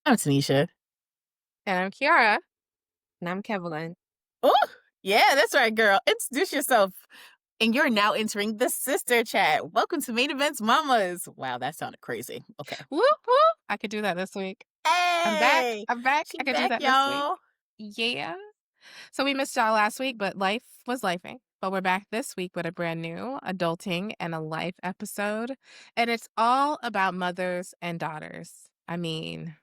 I'm Tanisha. And I'm Kiara. And I'm Kevlin. Oh, yeah, that's right, girl. Introduce yourself. And you're now entering the sister chat. Welcome to Main Events Mamas. Wow, that sounded crazy. Okay. Whoop, whoop. I could do that this week. I'm back. Hey, I'm back. she I could do back, that this week. y'all. Yeah. So we missed y'all last week, but life was lifing. But we're back this week with a brand new adulting and a life episode. And it's all about mothers and daughters. I mean,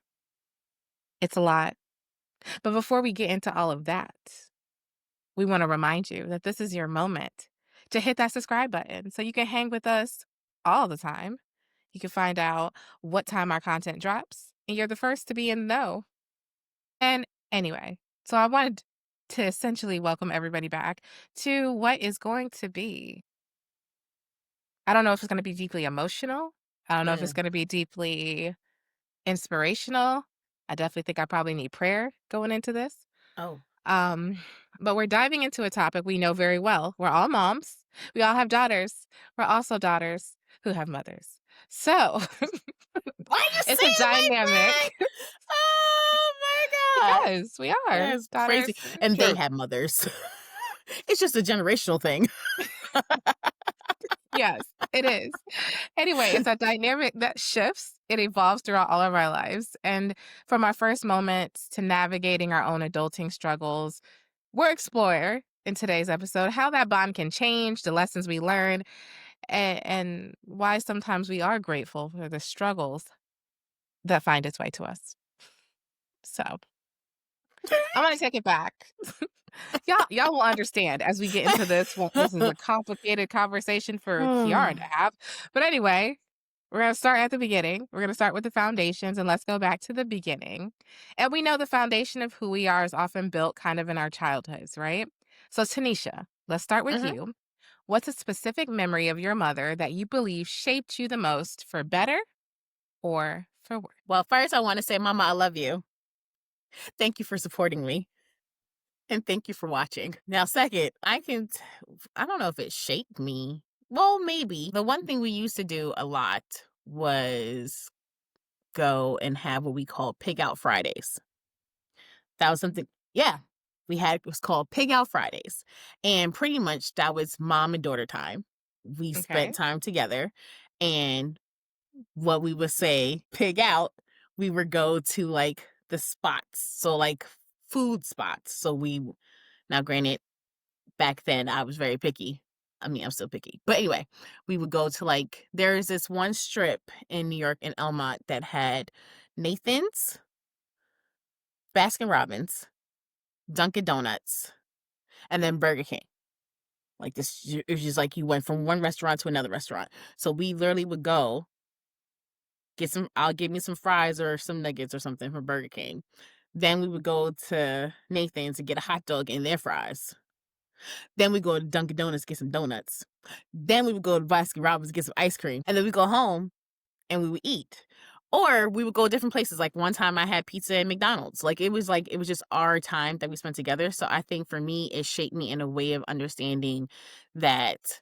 it's a lot. But before we get into all of that, we want to remind you that this is your moment to hit that subscribe button so you can hang with us all the time. You can find out what time our content drops, and you're the first to be in the know. And anyway, so I wanted to essentially welcome everybody back to what is going to be. I don't know if it's going to be deeply emotional. I don't know if it's Mm. going to be deeply inspirational. I definitely think I probably need prayer going into this. Oh. Um, but we're diving into a topic we know very well. We're all moms. We all have daughters. We're also daughters who have mothers. So Why are you it's a saying it like that? dynamic Oh my God. because we are That's crazy. daughters. And they True. have mothers. It's just a generational thing. Yes, it is. Anyway, it's a dynamic that shifts. It evolves throughout all of our lives. And from our first moments to navigating our own adulting struggles, we'll explore in today's episode how that bond can change, the lessons we learn, and why sometimes we are grateful for the struggles that find its way to us. So I'm gonna take it back. Y'all will understand as we get into this. Well, this is a complicated conversation for Kiara to have. But anyway, we're gonna start at the beginning. We're gonna start with the foundations and let's go back to the beginning. And we know the foundation of who we are is often built kind of in our childhoods, right? So Tanisha, let's start with Mhm. you. What's a specific memory of your mother that you believe shaped you the most for better or for worse? Well, first, I want to say, Mama, I love you. Thank you for supporting me. And thank you for watching. Now, second, I don't know if it shaped me. Well, maybe. The one thing we used to do a lot was go and have what we call pig out Fridays. That was something, yeah. It was called Pig Out Fridays. And pretty much that was mom and daughter time. We spent Okay. time together. And what we would say, pig out, we would go to like the spots. So, like food spots. Now, granted, back then I was very picky. I mean, I'm still picky. But anyway, we would go to like, there's this one strip in New York in Elmont that had Nathan's, Baskin Robbins, Dunkin' Donuts, and then Burger King. Like this, it was just like you went from one restaurant to another restaurant. So we literally would go I'll give me some fries or some nuggets or something from Burger King. Then we would go to Nathan's to get a hot dog and their fries. Then we go to Dunkin' Donuts, get some donuts. Then we would go to Baskin Robbins, get some ice cream. And then we go home and we would eat. Or we would go different places. Like one time I had pizza at McDonald's. It was just our time that we spent together. So I think for me, it shaped me in a way of understanding that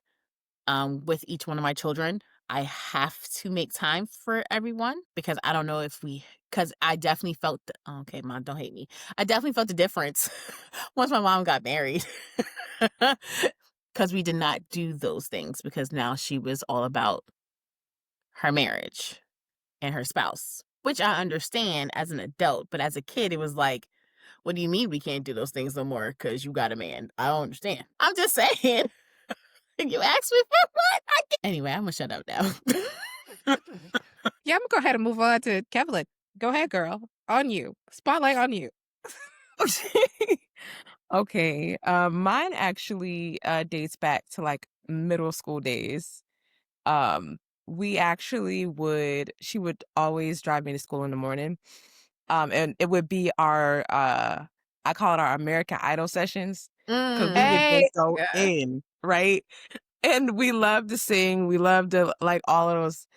with each one of my children, I have to make time for everyone because I don't know because I definitely felt, okay, mom, don't hate me. I definitely felt the difference once my mom got married. Because we did not do those things because now she was all about her marriage and her spouse, which I understand as an adult. But as a kid, it was like, what do you mean we can't do those things no more because you got a man? I don't understand. I'm just saying. You asked me for what? Anyway, I'm gonna shut up now. Yeah, I'm gonna go ahead and move on to Kevlin. Go ahead, girl. On you. Spotlight on you. Okay. Mine actually dates back to like middle school days. Um, we actually she would always drive me to school in the morning. And it would be our I call it our American Idol sessions because we Mm. would Hey. just go Yeah. in, right? And we love to sing. We love to like all of those.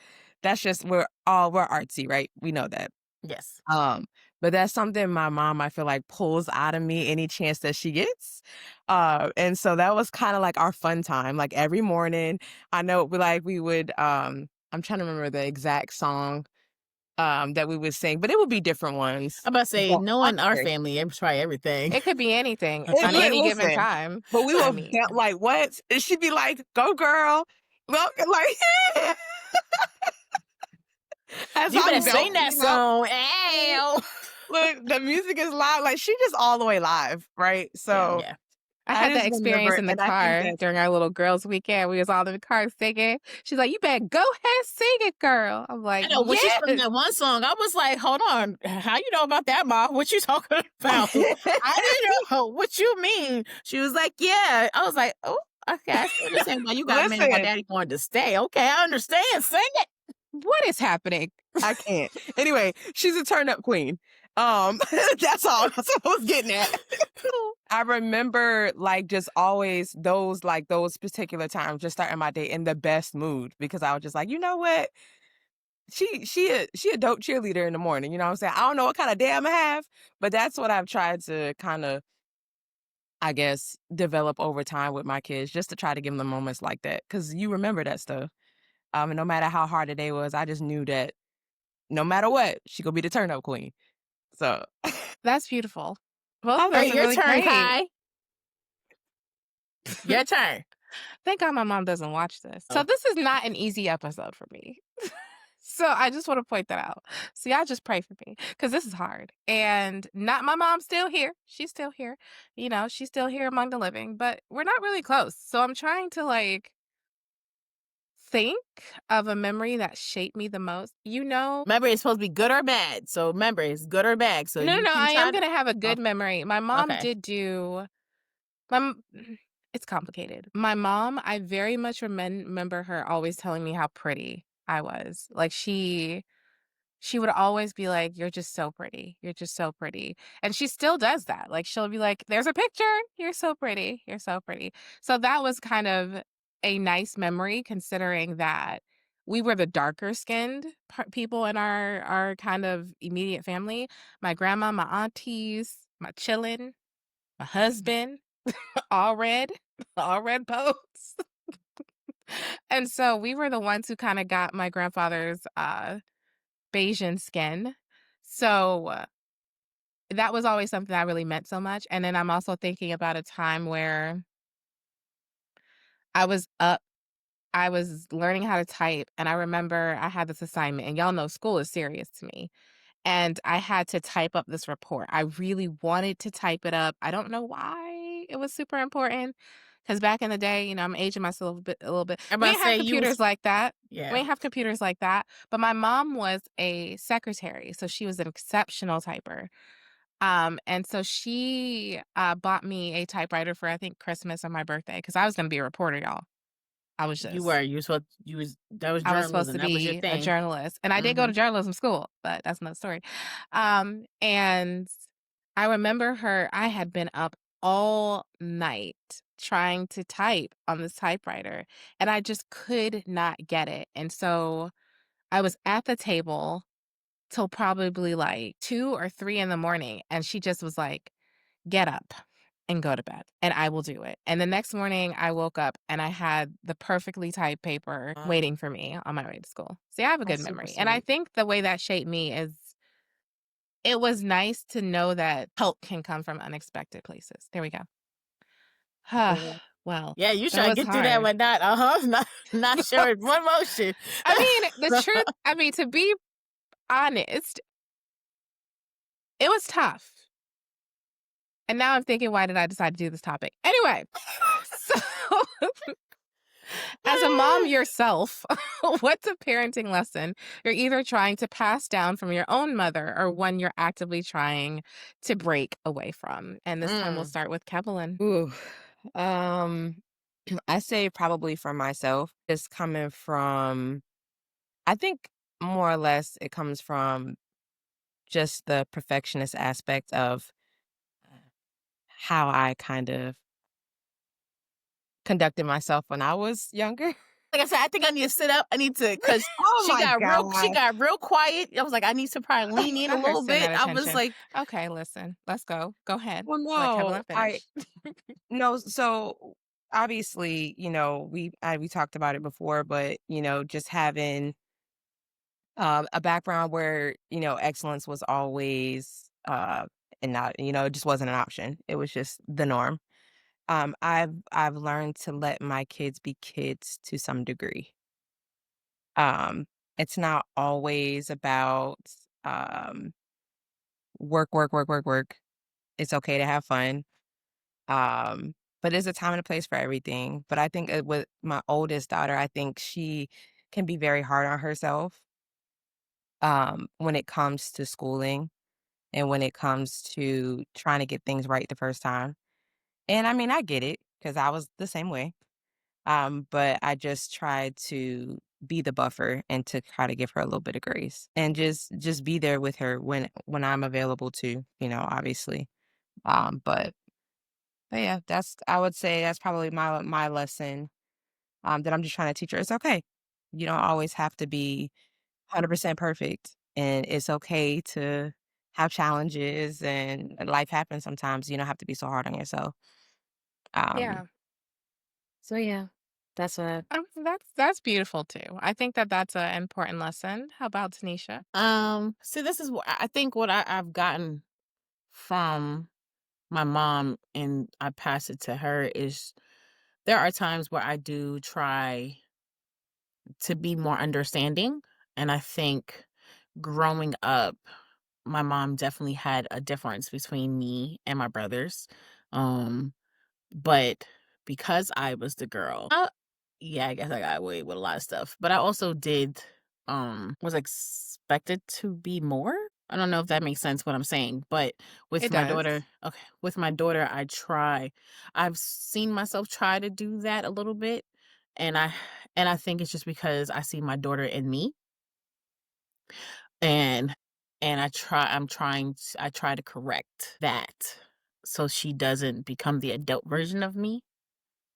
That's just we're artsy, right? We know that. Yes. Um, but that's something my mom, I feel like, pulls out of me any chance that she gets. And so that was kind of like our fun time. Like every morning, I know we would I'm trying to remember the exact song. that we would sing, but it would be different ones. I'm about to say, But knowing our honestly, family, I try everything. It could be anything on any given listen, time. but we I will mean, like what? And she'd be like, "Go, girl!" Well, like as You better I'm sing belting, that song. Ow. look, the music is loud. Like she just all the way live, right? Yeah, So yeah. I I had that just experience remember, in the and I think car that's during our little girls' weekend. We was all in the car singing. She's like, "You better go ahead, sing it, girl." I'm like, I know when she "Yes." sung that one song, I was like, hold on, how you know about that, Ma? What you talking about? I didn't know. What you mean? She was like, yeah. I was like, oh, okay, I see what you're saying. Why you got mad my listen. daddy wanted to stay. Okay, I understand. Sing it. What is happening? I can't. Anyway, she's a turn up queen. That's all that's what I was getting at. I remember like just always those particular times just starting my day in the best mood because I was just like, you know what? She a dope cheerleader in the morning, you know what I'm saying? I don't know what kind of day I'm gonna have, but that's what I've tried to kind of, I guess, develop over time with my kids just to try to give them moments like that. Cause you remember that stuff. And no matter how hard the day was, I just knew that no matter what, she gonna be the turn up queen. So That's beautiful. Both I of those Okay, are mean, your really turn, great. Kai. Your turn. Thank God my mom doesn't watch this. So Oh, this is not an easy episode for me. So I just want to point that out. So y'all just pray for me because this is hard. And not my mom's still here. She's still here. You know, she's still here among the living, but we're not really close. So I'm trying to like think of a memory that shaped me the most. You know, remember, it's supposed to be good or bad. So remember, it's good or bad. So no, you no, can I am try to. gonna have a Oh, good memory. My mom okay. did do my m- it's complicated. My mom, I very much remember her always telling me how pretty I was. Like she would always be like, "You're just so pretty. You're just so pretty." And she still does that. Like she'll be like, "There's a picture. You're so pretty. You're so pretty." So that was kind of a nice memory considering that we were the darker skinned people in our kind of immediate family. My grandma, my aunties, my chillin', my husband, all red, all red boats. And so we were the ones who kind of got my grandfather's Bayesian skin. So that was always something that really meant so much. And then I'm also thinking about a time where I was up, I was learning how to type, and I remember I had this assignment, and y'all know school is serious to me. And I had to type up this report. I really wanted to type it up. I don't know why it was super important. Because back in the day, you know, I'm aging myself a little bit. I'm We about to didn't have say you computers was. like that. We Yeah. didn't have computers like that. But my mom was a secretary, so she was an exceptional typer. And so she bought me a typewriter for I think Christmas or my birthday because I was going to be a reporter, y'all. I was You just were. You was supposed. You was. That was I was supposed journalism. to That was your be a thing. journalist, and I did go Mm-hmm. to journalism school, but that's another story. And I remember her. I had been up all night trying to type on this typewriter, and I just could not get it. And so I was at the table till probably like 2 or 3 in the morning, and she just was like, "Get up and go to bed, and I will do it." And the next morning, I woke up and I had the perfectly typed paper wow, waiting for me on my way to school. See, I have a good that's super memory. And I sweet. think the way that shaped me is it was nice to know that help can come from unexpected places. There we go. Yeah. Well, Yeah, you that try to was get through that hard. with not. Not sure. In one motion. I mean, the truth, I mean, to be honest, it was tough. And now I'm thinking, why did I decide to do this topic? Anyway, so as a mom yourself, what's a parenting lesson you're either trying to pass down from your own mother or one you're actively trying to break away from? And this time we'll Mm. start with Kevlin. Ooh. Um, I say probably for myself, it's coming from, I think more or less it comes from just the perfectionist aspect of how I kind of conducted myself when I was younger. Like I said, I think I need to sit up. I need to because Oh she my got real. She God. got real quiet. I was like, I need to probably lean in a little Understand bit. that I was attention. like, Okay, listen, let's go. Go ahead. Well, Let no, Kevlin finish. no, so obviously, we talked about it before, but just having A background where, excellence was always, and not, it just wasn't an option. It was just the norm. I've learned to let my kids be kids to some degree. Um, it's not always about, um, work, work, work, work, work. It's okay to have fun. Um, but there's a time and a place for everything. But I think, with my oldest daughter, I think she can be very hard on herself, when it comes to schooling and when it comes to trying to get things right the first time. And I mean, I get it because I was the same way. But I just try to be the buffer and to try to give her a little bit of grace and just be there with her when I'm available too, obviously. But yeah, I would say that's probably my lesson, that I'm just trying to teach her. It's okay. You don't always have to be 100% perfect, and it's okay to have challenges, and life happens sometimes. You don't have to be so hard on yourself. Um, Yeah. so yeah, that's what. That's beautiful too. I think that that's an important lesson. How about Tanisha? See, this is what I think what I've gotten from my mom and I pass it to her is there are times where I do try to be more understanding. And I think growing up, my mom definitely had a difference between me and my brothers. Um, but because I was the girl, yeah, I guess I got away with a lot of stuff. But I also was expected to be more. I don't know if that makes sense what I'm saying, but with It my does. daughter, okay, with my daughter, I've seen myself try to do that a little bit. And I think it's just because I see my daughter in me and I try to correct that so she doesn't become the adult version of me,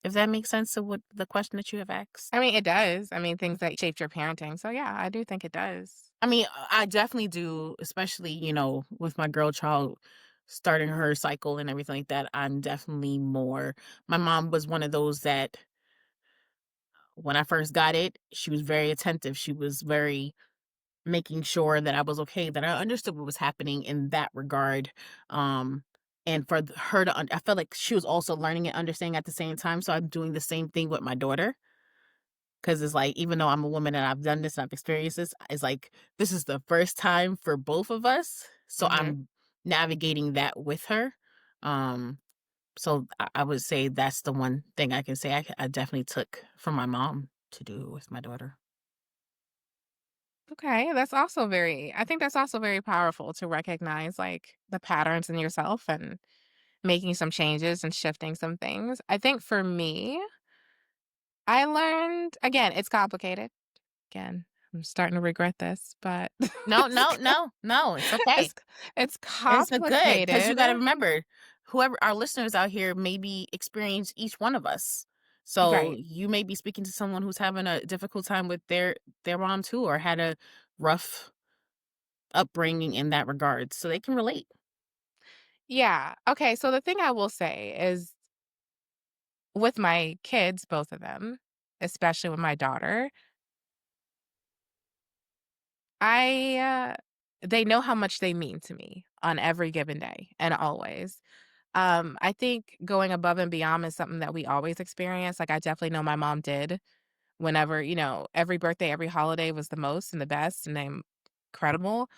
if that makes sense to what the question that you have asked. I mean, it does. I mean, things that shaped your parenting. So yeah, I do think it does. I mean, I definitely do, especially, with my girl child starting her cycle and everything like that. I'm definitely more. My mom was one of those that when I first got it, she was very attentive. She was very making sure that I was okay, that I understood what was happening in that regard. Um, and for her to, I felt like she was also learning and understanding at the same time. So I'm doing the same thing with my daughter. Cause it's like, even though I'm a woman and I've done this and I've experienced this, it's like, this is the first time for both of us. So Hmm. I'm navigating that with her. Um, so I would say that's the one thing I can say I definitely took from my mom to do with my daughter. Okay, that's also very. I think that's also very powerful to recognize like the patterns in yourself and making some changes and shifting some things. I think for me, I learned again. It's complicated. Again, I'm starting to regret this, but No, no, no, no, it's okay. it's it's It's a good because you complicated. gotta remember, whoever our listeners out here maybe experience each one of us. So, Right. you may be speaking to someone who's having a difficult time with their mom too, or had a rough upbringing in that regard, so they can relate. Yeah. Okay. So the thing I will say is with my kids, both of them, especially with my daughter, I they know how much they mean to me on every given day and always. I think going above and beyond is something that we always experience. Like I definitely know my mom did whenever, every birthday, every holiday was the most and the best and they incredible.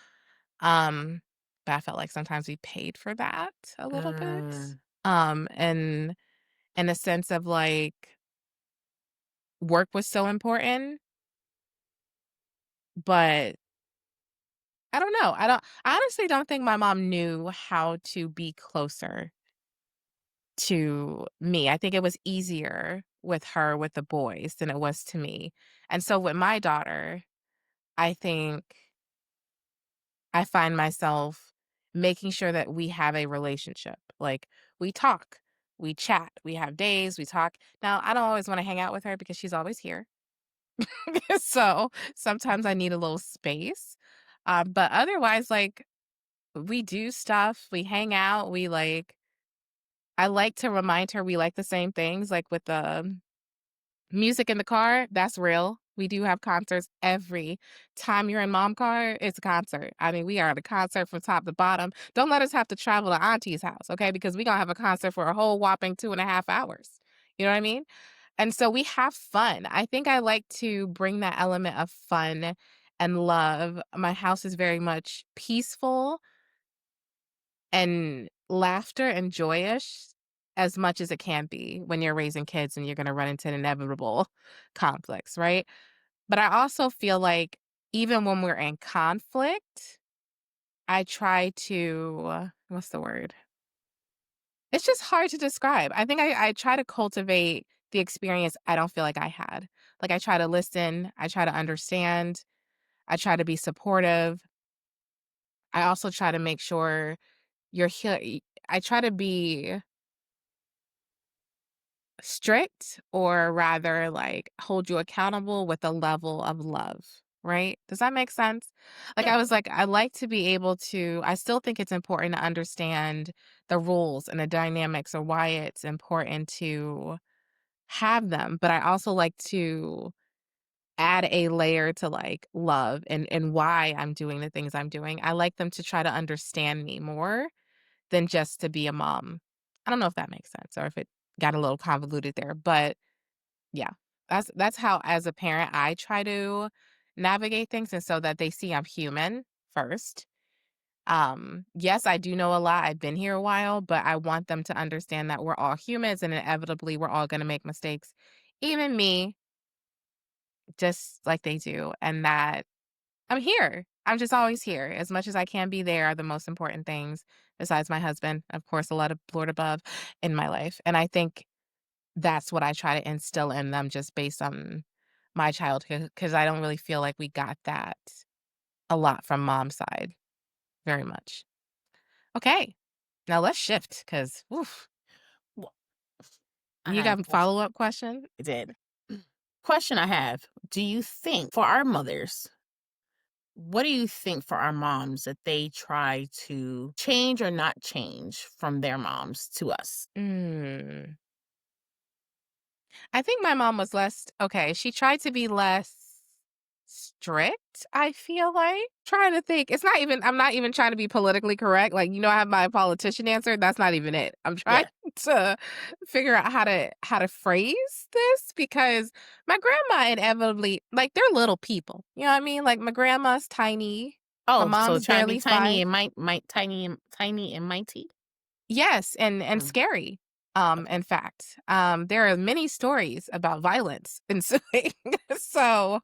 Um, but I felt like sometimes we paid for that a little bit. Uh, And in the sense of like work was so important, but I don't know. I honestly don't think my mom knew how to be closer to me. I think it was easier with her with the boys than it was to me. And so with my daughter, I think I find myself making sure that we have a relationship. Like we talk, we chat, we have days, we talk. Now, I don't always want to hang out with her because she's always here. So sometimes I need a little space. But otherwise, like we do stuff, we hang out, I like to remind her we like the same things, like with the music in the car, that's real. We do have concerts every time you're in mom car, it's a concert. I mean, we are at a concert from top to bottom. Don't let us have to travel to auntie's house, okay? Because we gonna have a concert for a whole whopping 2.5 hours. You know what I mean? And so we have fun. I think I like to bring that element of fun and love. My house is very much peaceful and laughter and joyous as much as it can be when you're raising kids and you're going to run into inevitable conflicts, right? But I also feel like even when we're in conflict, I try to, what's the word? It's just hard to describe. I think I try to cultivate the experience I don't feel like I had. Like I try to listen, I try to understand, I try to be supportive. I also try to make sure I try to be strict or rather like hold you accountable with a level of love, right? Does that make sense? Like Yeah. I was like, I like to be able to, I still think it's important to understand the rules and the dynamics or why it's important to have them. But I also like to add a layer to like love and why I'm doing the things I'm doing. I like them to try to understand me more than just to be a mom. I don't know if that makes sense or if it got a little convoluted there, but yeah, that's how as a parent I try to navigate things and so that they see I'm human first. Yes, I do know a lot. I've been here a while, but I want them to understand that we're all humans and inevitably we're all going to make mistakes. Even me, just like they do, and that I'm here. I'm just always here. As much as I can be there are the most important things besides my husband, of course, a lot of Lord above in my life. And I think that's what I try to instill in them just based on my childhood, because I don't really feel like we got that a lot from mom's side, very much. Okay, now let's shift because Well, I you got a got a question. follow-up question? I did. Question I have: do you think for our mothers, what do you think for our moms that they try to change or not change from their moms to us? Mm. I think my mom was less okay, she tried to be less strict, I feel like. Trying to think. I'm not even trying to be politically correct. Like, I have my politician answer. That's not even it. I'm trying Yeah. to figure out how to phrase this because my grandma inevitably like they're little people. You know what I mean? Like my grandma's tiny. My Oh, so mom's try to be barely tiny 5. and tiny and mighty. Yes, and Mm, scary. okay. In fact, there are many stories about violence ensuing. So,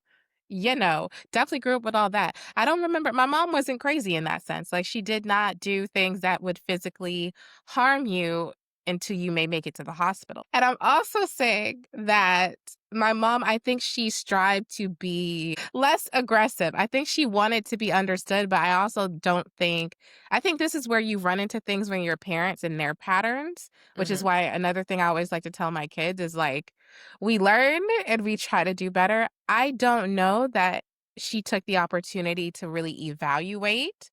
definitely grew up with all that. I don't remember. My mom wasn't crazy in that sense. Like she did not do things that would physically harm you until you may make it to the hospital. And I'm also saying that my mom, I think she strived to be less aggressive. I think she wanted to be understood, but I also don't think I think this is where you run into things when you're parents and their patterns, which is Mhm. why another thing I always like to tell my kids is like, we learn and we try to do better. I don't know that she took the opportunity to really evaluate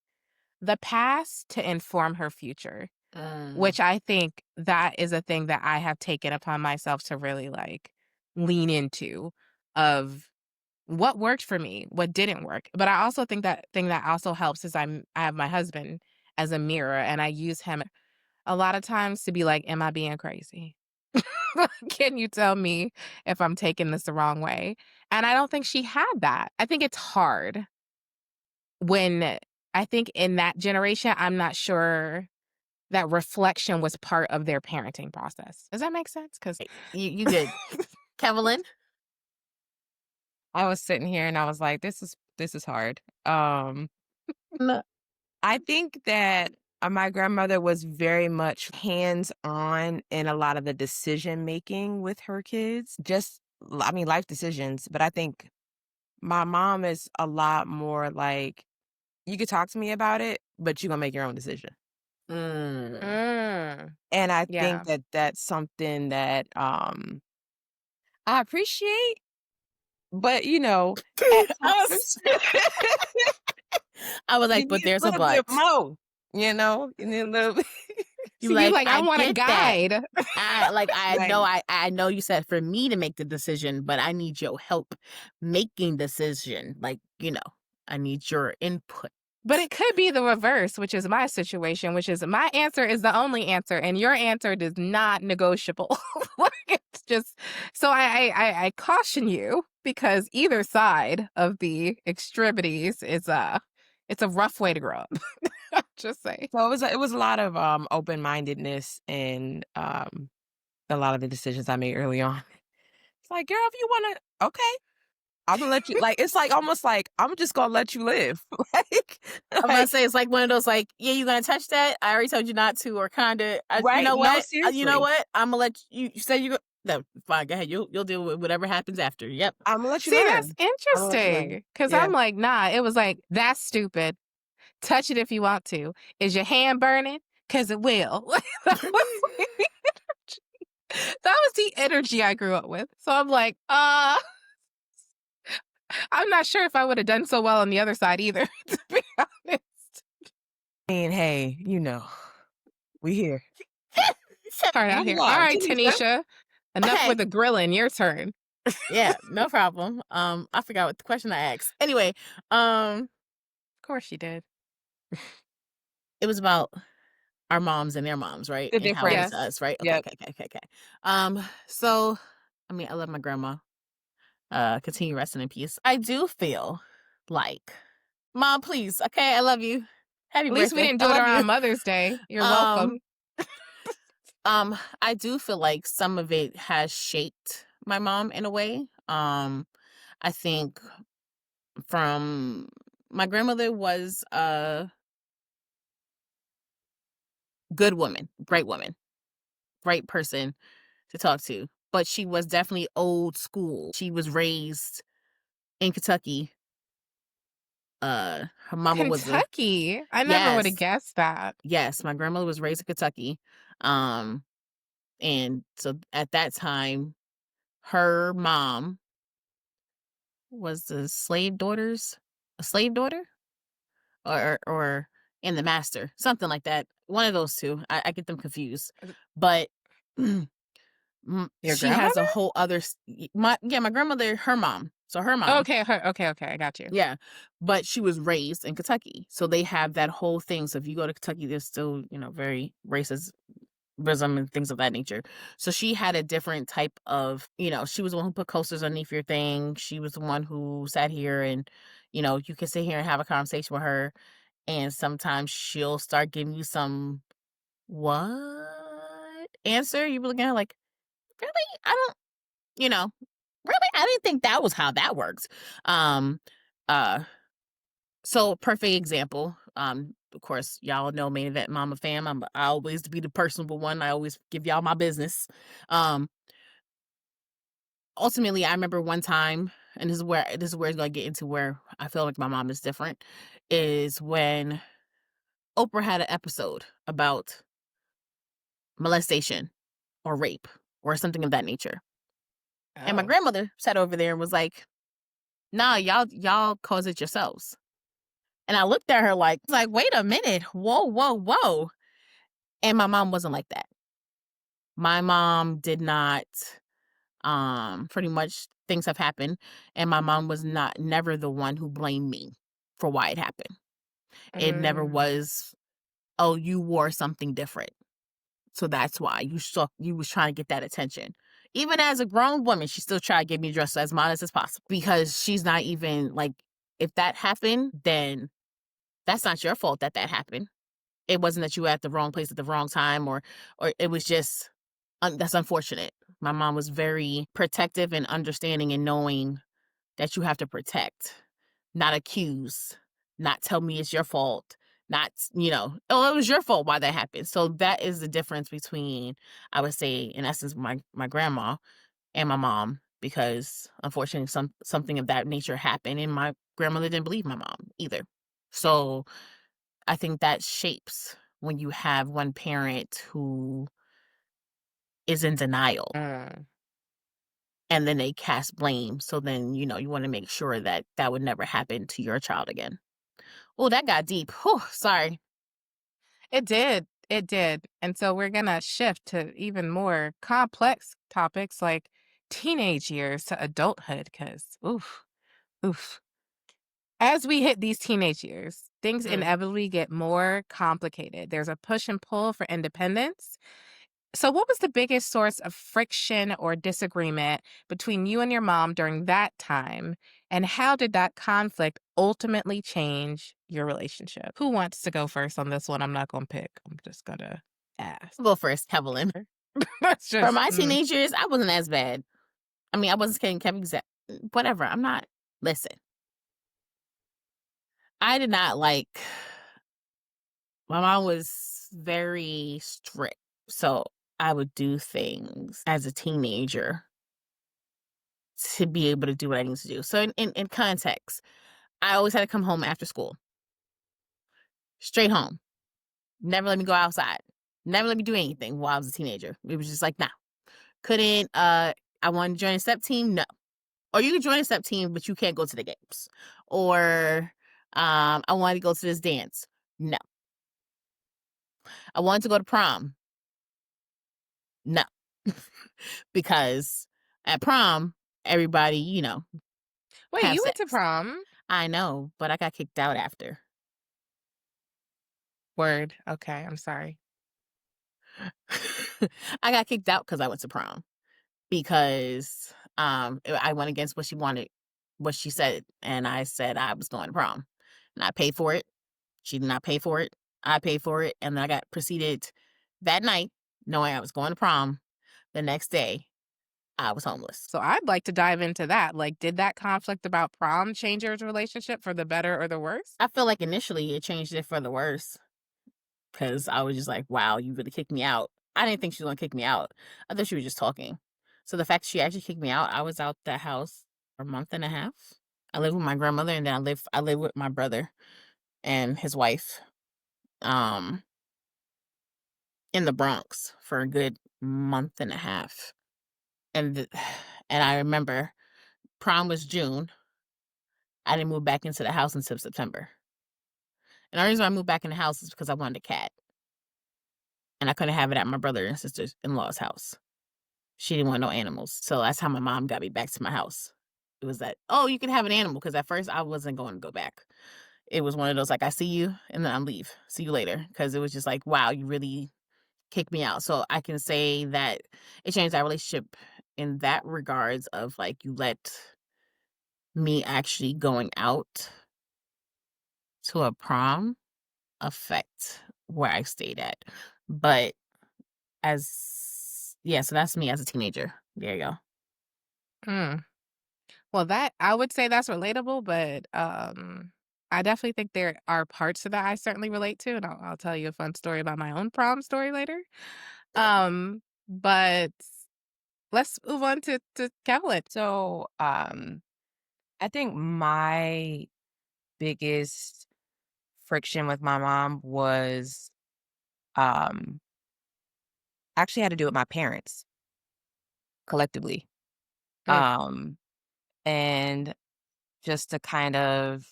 the past to inform her future, Mm, which I think that is a thing that I have taken upon myself to really like lean into of what worked for me, what didn't work. But I also think that thing that also helps is I have my husband as a mirror and I use him a lot of times to be like, am I being crazy? Can you tell me if I'm taking this the wrong way? And I don't think she had that. I think it's hard when I think in that generation, I'm not sure that reflection was part of their parenting process. Does that make sense? Because you good. Kevlin? I was sitting here and I was like, this is hard. No. I think that my grandmother was very much hands-on in a lot of the decision making with her kids. I mean, life decisions. But I think my mom is a lot more like, you could talk to me about it, but you're gonna make your own decision. Mm. mm, And I think yeah. that that's something that I appreciate, but at I was times I was you like, need but there's a a little bit but. more, you need a little bit. You You like, like, I "I want a get that. guide. Right. I know you said for me to make the decision, but I need your help making decision. Like, I need your input." But it could be the reverse, which is my situation, which is my answer is the only answer, and your answer is not negotiable. Like, it's just so I caution you because either side of the extremities is it's a rough way to grow up. Just say. So it was a lot of open-mindedness and a lot of the decisions I made early on. It's like, girl, if you wanna, okay, I'm gonna let you. Like, it's like almost like I'm just gonna let you live. like, I'm about to like, say it's like one of those like, yeah, you gonna touch that? I already told you not to, or kinda. You right? know No, what? You know seriously, what? I'm gonna let you. You said you go. No, fine. Go ahead. You'll deal with whatever happens after. Yep. I'm gonna let you See, that's learn. I'm gonna let you learn. interesting because Yeah. I'm like, nah, it was like, that's stupid. Touch it if you want to. Is your hand burning? Because it will. That was like, that was the energy I grew up with. So I'm like, I'm not sure if I would have done so well on the other side either, to be honest. And hey, we here. Hard out Move here. All along, right, Tanisha. Tanisha. Enough Okay. with the grilling. Your turn. Yeah. No problem. I forgot what the question I asked. Anyway, Of course you did. it was about our moms and their moms, right? The And how it was difference. Yes. to us, right? Okay. Yep. Okay. Okay. Okay. Okay. So, I mean, I love my grandma. Continue resting in peace. I do feel like, Mom, please, okay, I love you. Happy At least we birthday. didn't I do it love you. around Mother's Day. You're welcome. Um, I do feel like some of it has shaped my mom in a way. I think from my grandmother was a good woman, great person to talk to, but she was definitely old school. She was raised in Kentucky. Her mama was a Kentucky. I never would have yes, guessed that. yes. My grandmother was raised in Kentucky, um, and so at that time, her mom was a slave daughter, or and the master, something like that. One of those two. I get them confused, but Your she has a grandmother? whole other. My grandmother, her mom. So her mom. Okay, okay, I got you. Yeah, but she was raised in Kentucky, so they have that whole thing. So if you go to Kentucky, there's still, very racism and things of that nature. So she had a different type of, she was the one who put coasters underneath your thing. She was the one who sat here and, you can sit here and have a conversation with her, and sometimes she'll start giving you some what answer. You be looking at her like, really? I don't, really? I didn't think that was how that works. Um, uh, So perfect example. Of course, y'all know Main Event Mama Fam. I always be the personable one. I always give y'all my business. Um, Ultimately, I remember one time, and this is where it's gonna get into where I feel like my mom is different, is when Oprah had an episode about molestation or rape or something of that nature. And my Oh. grandmother sat over there and was like, nah, y'all cause it yourselves. And I looked at her like, wait a minute, whoa, whoa, whoa. And my mom wasn't like that. My mom did not, pretty much things have happened, and my mom was never the one who blamed me for why it happened. It never Mm. was, oh, you wore something different, so that's why you was trying to get that attention. Even as a grown woman, she still tried to get me dressed as modest as possible because she's not even like, if that happened, then that's not your fault that happened. It wasn't that you were at the wrong place at the wrong time, or it was just that's unfortunate. My mom was very protective and understanding and knowing that you have to protect, not accuse, not tell me it's your fault, not, oh, it was your fault why that happened. So that is the difference between, I would say, in essence, my grandma and my mom, because unfortunately something of that nature happened, and my grandmother didn't believe my mom either. So I think that shapes when you have one parent who is in denial Mm. and then they cast blame. So then, you want to make sure that that would never happen to your child again. Oh, that got deep. Whew, sorry. It did. It did. And so we're gonna shift to even more complex topics like teenage years to adulthood, because oof, oof. As we hit these teenage years, things Mm. inevitably get more complicated. There's a push and pull for independence. So, what was the biggest source of friction or disagreement between you and your mom during that time? And how did that conflict ultimately change your relationship? Who wants to go first on this one? I'm not going to pick. I'm just going to ask. I'll go first, Evelyn. That's For just, my teenage years, I wasn't as bad. I mean, I wasn't getting kept exact. Whatever. I'm not. Listen, I did not like. My mom was very strict, so I would do things as a teenager to be able to do what I need to do. So, in context, I always had to come home after school, straight home. Never let me go outside. Never let me do anything while I was a teenager. It was just like, nah. Couldn't. I wanted to join a step team. No. Or you can join a step team, but you can't go to the games. Or I wanted to go to this dance. No. I wanted to go to prom. No. Because at prom, everybody, wait, have you went sex. to prom? I know, but I got kicked out after. Word. Okay, I'm sorry. I got kicked out because I went to prom. Because I went against what she wanted, what she said, and I said I was going to prom. And I paid for it. She did not pay for it. I paid for it, and then I got proceeded that night, knowing I was going to prom. The next day, I was homeless. So I'd like to dive into that. Like, did that conflict about prom change your relationship for the better or the worse? I feel like initially it changed it for the worse because I was just like, wow, you really kicked me out. I didn't think she was going to kick me out. I thought she was just talking. So the fact she actually kicked me out, I was out the house for a month and a half. I lived with my grandmother, and then I live with my brother and his wife in the Bronx for a good month and a half. And and I remember prom was June. I didn't move back into the house until September. And the reason I moved back in the house is because I wanted a cat. And I couldn't have it at my brother and sister-in-law's house. She didn't want no animals. So that's how my mom got me back to my house. It was that, oh, you can have an animal. Because at first I wasn't going to go back. It was one of those, like, I see you and then I leave. See you later. Because it was just like, wow, you really kicked me out. So I can say that it changed our relationship in that regards of, like, you let me actually going out to a prom affect where I stayed at. But so that's me as a teenager. There you go. Mm. Well, that I would say that's relatable, but I definitely think there are parts of that I certainly relate to, and I'll tell you a fun story about my own prom story later. But let's move on to Kevlin. So, I think my biggest friction with my mom was um actually had to do with my parents collectively. Mm. Um and just to kind of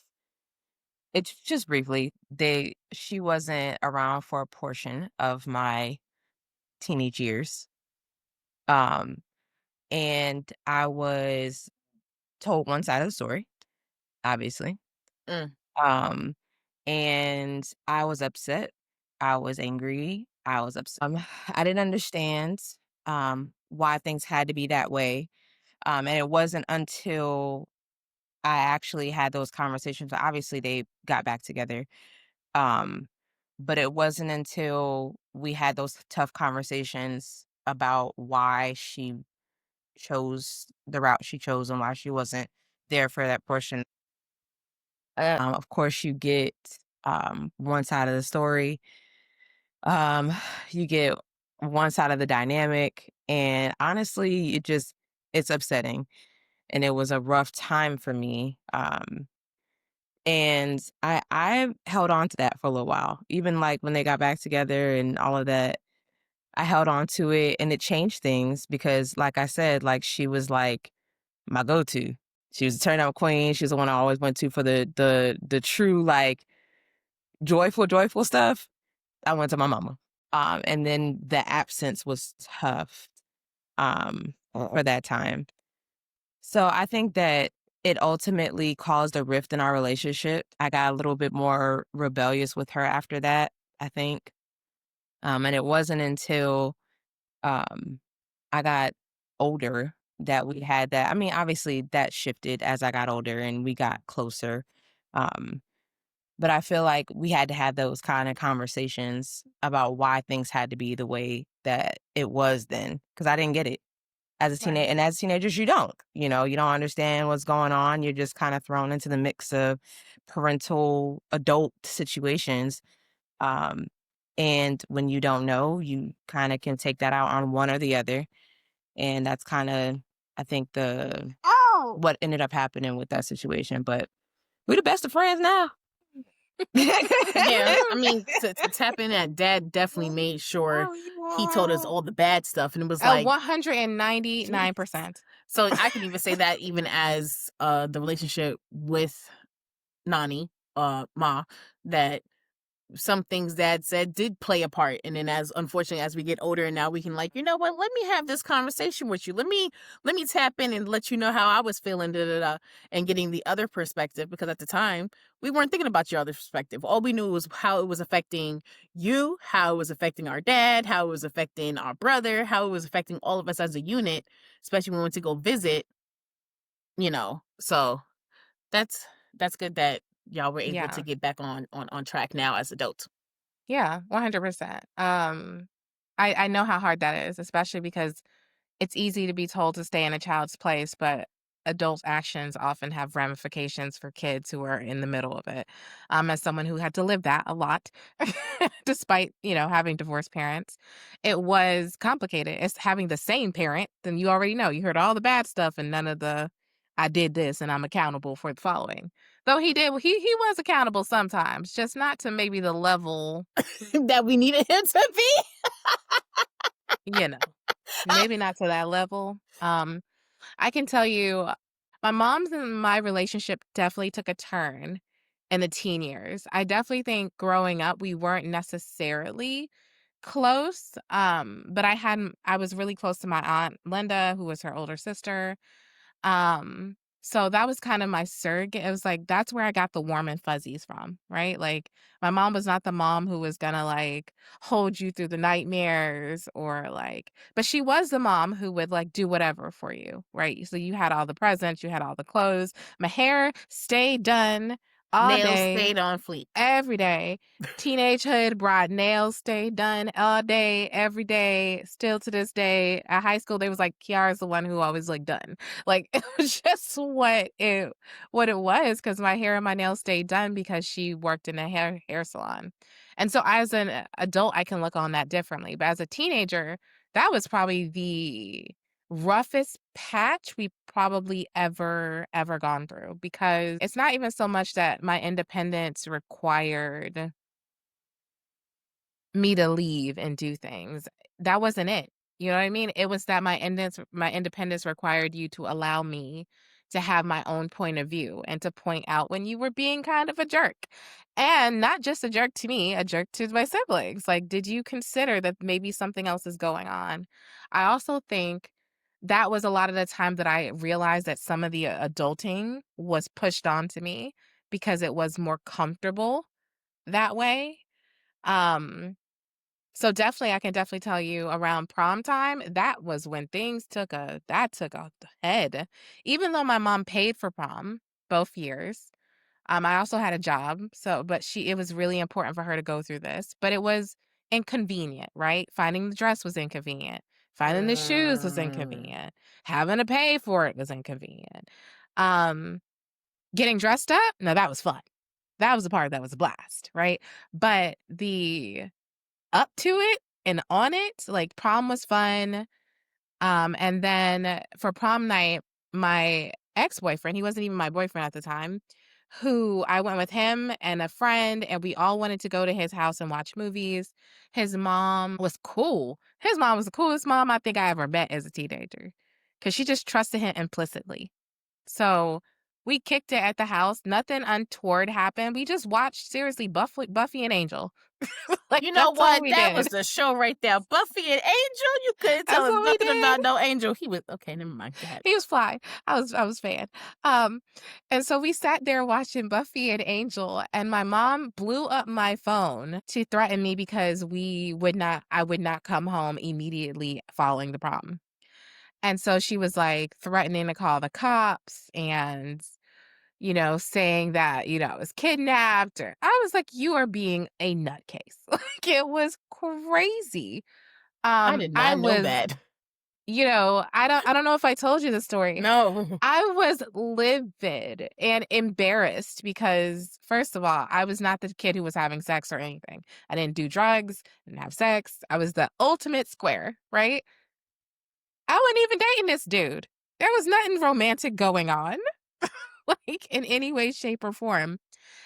it's just briefly, she wasn't around for a portion of my teenage years. Um and I was told one side of the story, obviously. Mm, Um, and I was upset. I was angry. I was upset. I didn't understand why things had to be that way. And it wasn't until I actually had those conversations. Obviously, they got back together. Um, but it wasn't until we had those tough conversations about why she chose the route she chose and why she wasn't there for that portion. Of course, you get one side of the story. Um, you get one side of the dynamic, and honestly, it's upsetting, and it was a rough time for me. And I held on to that for a little while, even like when they got back together and all of that. I held on to it, and it changed things because, like I said, like she was like my go-to. She was the turn up queen. She was the one I always went to for the true like joyful stuff. I went to my mama. And then the absence was tough for that time. So I think that it ultimately caused a rift in our relationship. I got a little bit more rebellious with her after that, I think. And it wasn't until um, I got older that we had that. I mean, obviously that shifted as I got older and we got closer. Um, but I feel like we had to have those kind of conversations about why things had to be the way that it was then, because I didn't get it as a teenager. Right. And as teenagers, you don't, you don't understand what's going on. You're just kind of thrown into the mix of parental adult situations. Um, and when you don't know, you kind of can take that out on one or the other. And that's kind of, I think, what ended up happening with that situation. But we're the best of friends now. Yeah, I mean, to tap in that, dad definitely made sure he told us all the bad stuff, and it was like 199%. so I can even say that even as the relationship with Nani, Ma, that some things dad said did play a part. And then as unfortunately as we get older and now we can like, you know what, let me have this conversation with you. Let me tap in and let you know how I was feeling, da, da, da, and getting the other perspective, because at the time we weren't thinking about your other perspective. All we knew was how it was affecting you, how it was affecting our dad, how it was affecting our brother, how it was affecting all of us as a unit, especially when we went to go visit, So that's that's good that y'all were able to Yeah. get back on track now as adults. Yeah, 100%. I know how hard that is, especially because it's easy to be told to stay in a child's place, but adult actions often have ramifications for kids who are in the middle of it. As someone who had to live that a lot, despite, having divorced parents, it was complicated. It's having the same parent, then you already know. You heard all the bad stuff and none of the I did this and I'm accountable for the following. Though he was accountable sometimes, just not to maybe the level, That we needed him to be. you know, maybe not to that level. I can tell you, my mom's and my relationship definitely took a turn in the teen years. I definitely think growing up, we weren't necessarily close. But I was really close to my aunt Linda, who was her older sister. So that was kind of my surrogate. It was like that's where I got the warm and fuzzies from, right? Like my mom was not the mom who was gonna like hold you through the nightmares or like, but she was the mom who would like do whatever for you, right? So you had all the presents, you had all the clothes. My hair stayed done all Nails day, stayed on fleek. every day. Teenagehood brought nails stay done all day, every day. Still to this day. At high school, they was like, Kiara's the one who always looked done. Like it was just what it was, because my hair and my nails stayed done because she worked in a hair salon. And so as an adult, I can look on that differently. But as a teenager, that was probably the roughest patch we probably ever gone through, because it's not even so much that my independence required me to leave and do things. That wasn't it. You know what I mean? It was that my independence required you to allow me to have my own point of view and to point out when you were being kind of a jerk. And not just a jerk to me, a jerk to my siblings. Like, did you consider that maybe something else is going on? I also think that was a lot of the time that I realized that some of the adulting was pushed onto me because it was more comfortable that way. Um, so definitely, I can definitely tell you around prom time, that was when things took a head. Even though my mom paid for prom both years, I also had a job, but it was really important for her to go through this, but it was inconvenient, right? Finding the dress was inconvenient. Finding the shoes was Mm. inconvenient. Having to pay for it was inconvenient. Um, Getting dressed up, no, that was fun. That was the part that was a blast, right? But the up to it and on it, like prom was fun. And then for prom night, my ex-boyfriend, he wasn't even my boyfriend at the time, who I went with him and a friend, and we all wanted to go to his house and watch movies. His mom was cool. His mom was the coolest mom I think I ever met as a teenager, because she just trusted him implicitly. So we kicked it at the house. Nothing untoward happened. We just watched seriously Buffy and Angel. Like, You know that's all what? we That did. was the show right there. Buffy and Angel. You couldn't tell That's us what we nothing did. about no Angel. He was okay. Never mind. Go ahead. He was fly. I was fan. Um, and so we sat there watching Buffy and Angel, and my mom blew up my phone to threaten me because I would not come home immediately following the prom. And so she was like threatening to call the cops and, saying that, I was kidnapped, or I was like, you are being a nutcase. Like, it was crazy. I did I not know was, that. I don't know if I told you the story. No. I was livid and embarrassed because, first of all, I was not the kid who was having sex or anything. I didn't do drugs, didn't have sex. I was the ultimate square, right? I wasn't even dating this dude. There was nothing romantic going on, like in any way, shape, or form.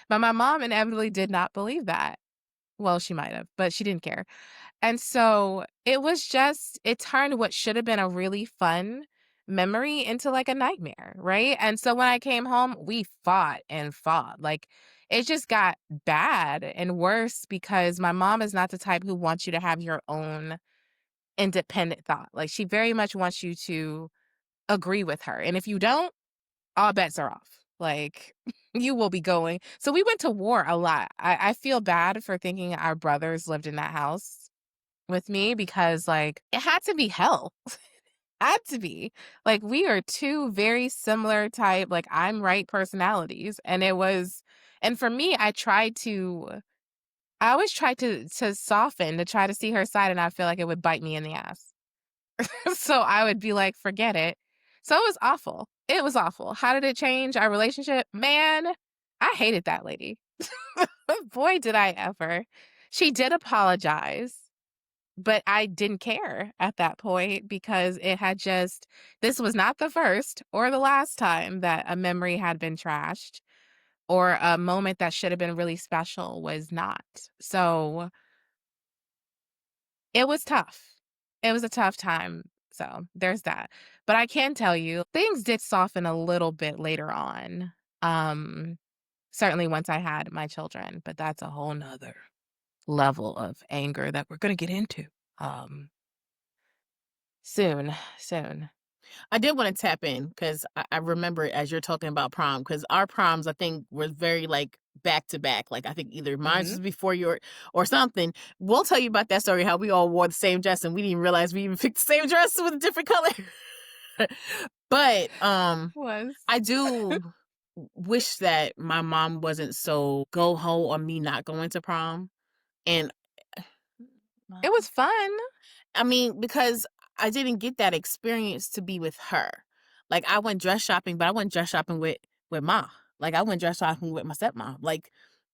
But my mom inevitably did not believe that. Well, she might have, but she didn't care. And so it turned what should have been a really fun memory into like a nightmare, right? And so when I came home, we fought and fought. Like, it just got bad and worse because my mom is not the type who wants you to have your own independent thought. Like, she very much wants you to agree with her. And if you don't, all bets are off. Like, you will be going. So we went to war a lot. I feel bad for thinking our brothers lived in that house with me because, like, it had to be hell. Had to be. Like, we are two very similar type, like, I'm right personalities. And for me, I always tried to soften, to try to see her side, and I feel like it would bite me in the ass. So I would be like, forget it. So it was awful. It was awful. How did it change our relationship? Man, I hated that lady. Boy, did I ever. She did apologize, but I didn't care at that point because this was not the first or the last time that a memory had been trashed or a moment that should have been really special was not. So it was tough. It was a tough time. So there's that. But I can tell you things did soften a little bit later on. Um, Certainly once I had my children, but that's a whole nother level of anger that we're gonna get into. Um, soon. I did want to tap in because I remember as you're talking about prom, because our proms, I think, were very like back to back. Like, I think either mine Mhm. was before your or something. We'll tell you about that story, how we all wore the same dress and we didn't even realize we even picked the same dress with a different color. But Was. I do wish that my mom wasn't so go ho on me not going to prom. And It was fun. I mean, because I didn't get that experience to be with her. Like, I went dress shopping, but I went dress shopping with ma. Like, I went dress shopping with my stepmom. Like,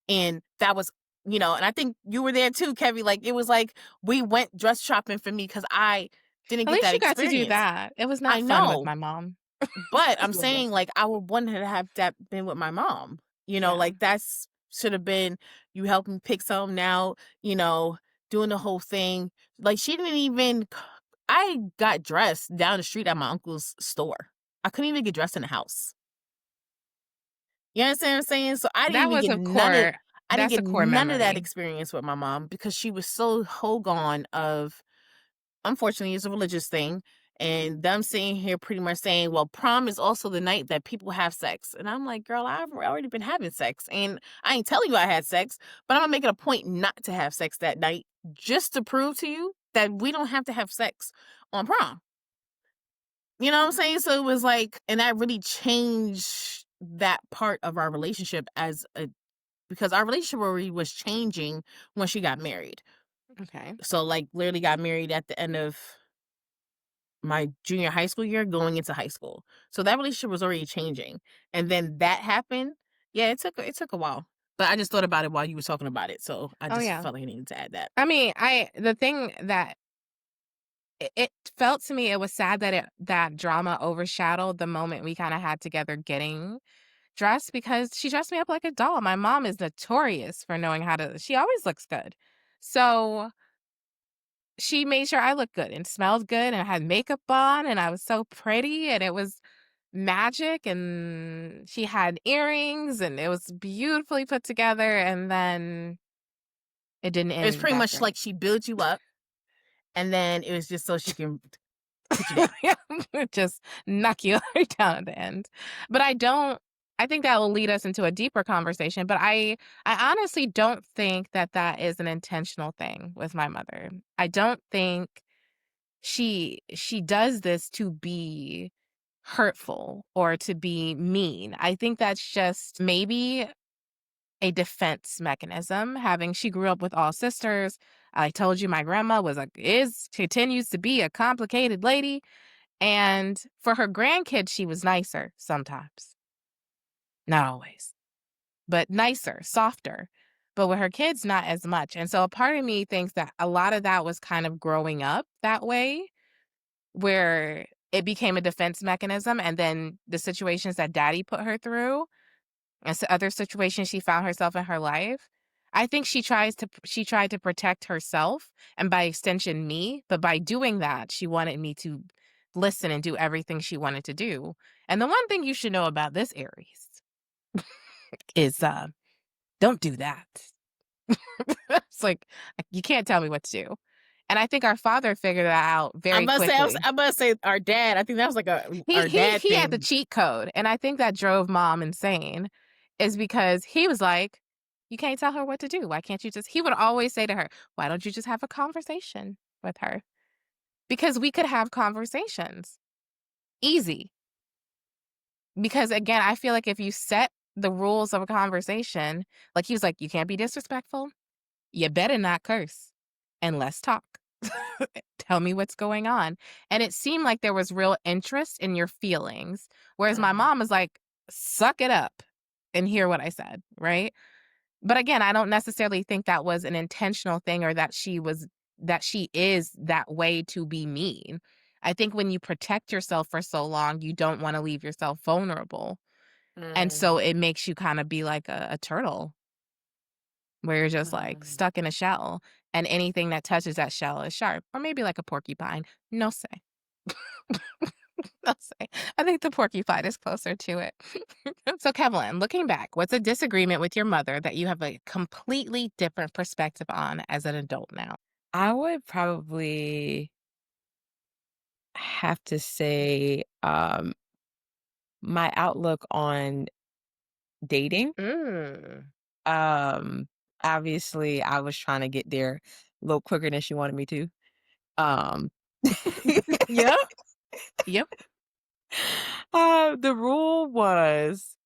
and that was, and I think you were there too, Kevin. Like, it was like we went dress shopping for me because I didn't At get least that you got to do experience. that. It was I not fun with know, my mom. but It I'm wasn't. saying, like, I would want her to have that been with my mom. Yeah. Like, that's should have been you helped me pick something out, doing the whole thing. Like, she didn't even I got dressed down the street at my uncle's store. I couldn't even get dressed in the house. You understand what I'm saying? So That was I didn't that's get a core none of that memory. experience with my mom because she was so hold on of, unfortunately, it's a religious thing. And them sitting here pretty much saying, well, prom is also the night that people have sex. And I'm like, girl, I've already been having sex. And I ain't telling you I had sex, but I'm going to make it a point not to have sex that night just to prove to you that we don't have to have sex on prom. You know what I'm saying? So it was like, and that really changed that part of our relationship because our relationship already was changing when she got married. Okay. So, like, literally got married at the end of my junior high school year going into high school. So that relationship was already changing. And then that happened. Yeah, it took a while. But I just thought about it while you were talking about it. So I Oh just yeah. felt like I needed to add that. I mean, the thing that it felt to me, it was sad that that drama overshadowed the moment we kind of had together getting dressed because she dressed me up like a doll. My mom is notorious for knowing she always looks good. So she made sure I looked good and smelled good and I had makeup on and I was so pretty and it was magic and she had earrings and it was beautifully put together. And then It didn't It was end pretty that much great. like she built you up, and then it was just so she can put you down. Yeah, just knock you right down at the end. But I think that will lead us into a deeper conversation, but I honestly don't think that that is an intentional thing with my mother. I don't think she does this to be hurtful or to be mean. I think that's just maybe a defense mechanism. Having She grew up with all sisters. I told you my grandma continues to be a complicated lady. And for her grandkids, she was nicer sometimes. Not always, but nicer, softer. But with her kids, not as much. And so a part of me thinks that a lot of that was kind of growing up that way, where it became a defense mechanism. And then the situations that daddy put her through and other situations she found herself in her life, I think she tried to protect herself and by extension me, but by doing that, she wanted me to listen and do everything she wanted to do. And the one thing you should know about this Aries is don't do that. It's like you can't tell me what to do. And I think our father figured that out I'm very about to say, quickly. I'm about to say our dad. I think that was like He our he dad he had the thing. cheat code, and I think that drove mom insane, is because he was like, "You can't tell her what to do. Why can't you just?" He would always say to her, "Why don't you just have a conversation with her?" Because we could have conversations easy. Because again, I feel like if you set the rules of a conversation, like he was like, "You can't be disrespectful. You better not curse, and let's talk." Tell me what's going on. And it seemed like there was real interest in your feelings. Whereas my Mhm. mom was like, suck it up and hear what I said. Right. But again, I don't necessarily think that was an intentional thing or that she is that way to be mean. I think when you protect yourself for so long, you don't want to leave yourself vulnerable. And so Mm, it makes you kind of be like a turtle where you're just like mm. stuck in a shell and anything that touches that shell is sharp, or maybe like a porcupine. No say. No say. I think the porcupine is closer to it. So, Kevlin, looking back, what's a disagreement with your mother that you have a completely different perspective on as an adult now? I would probably have to say, my outlook on dating. Mm. Um, Obviously, I was trying to get there a little quicker than she wanted me to. Um, Yep. Yep. the rule was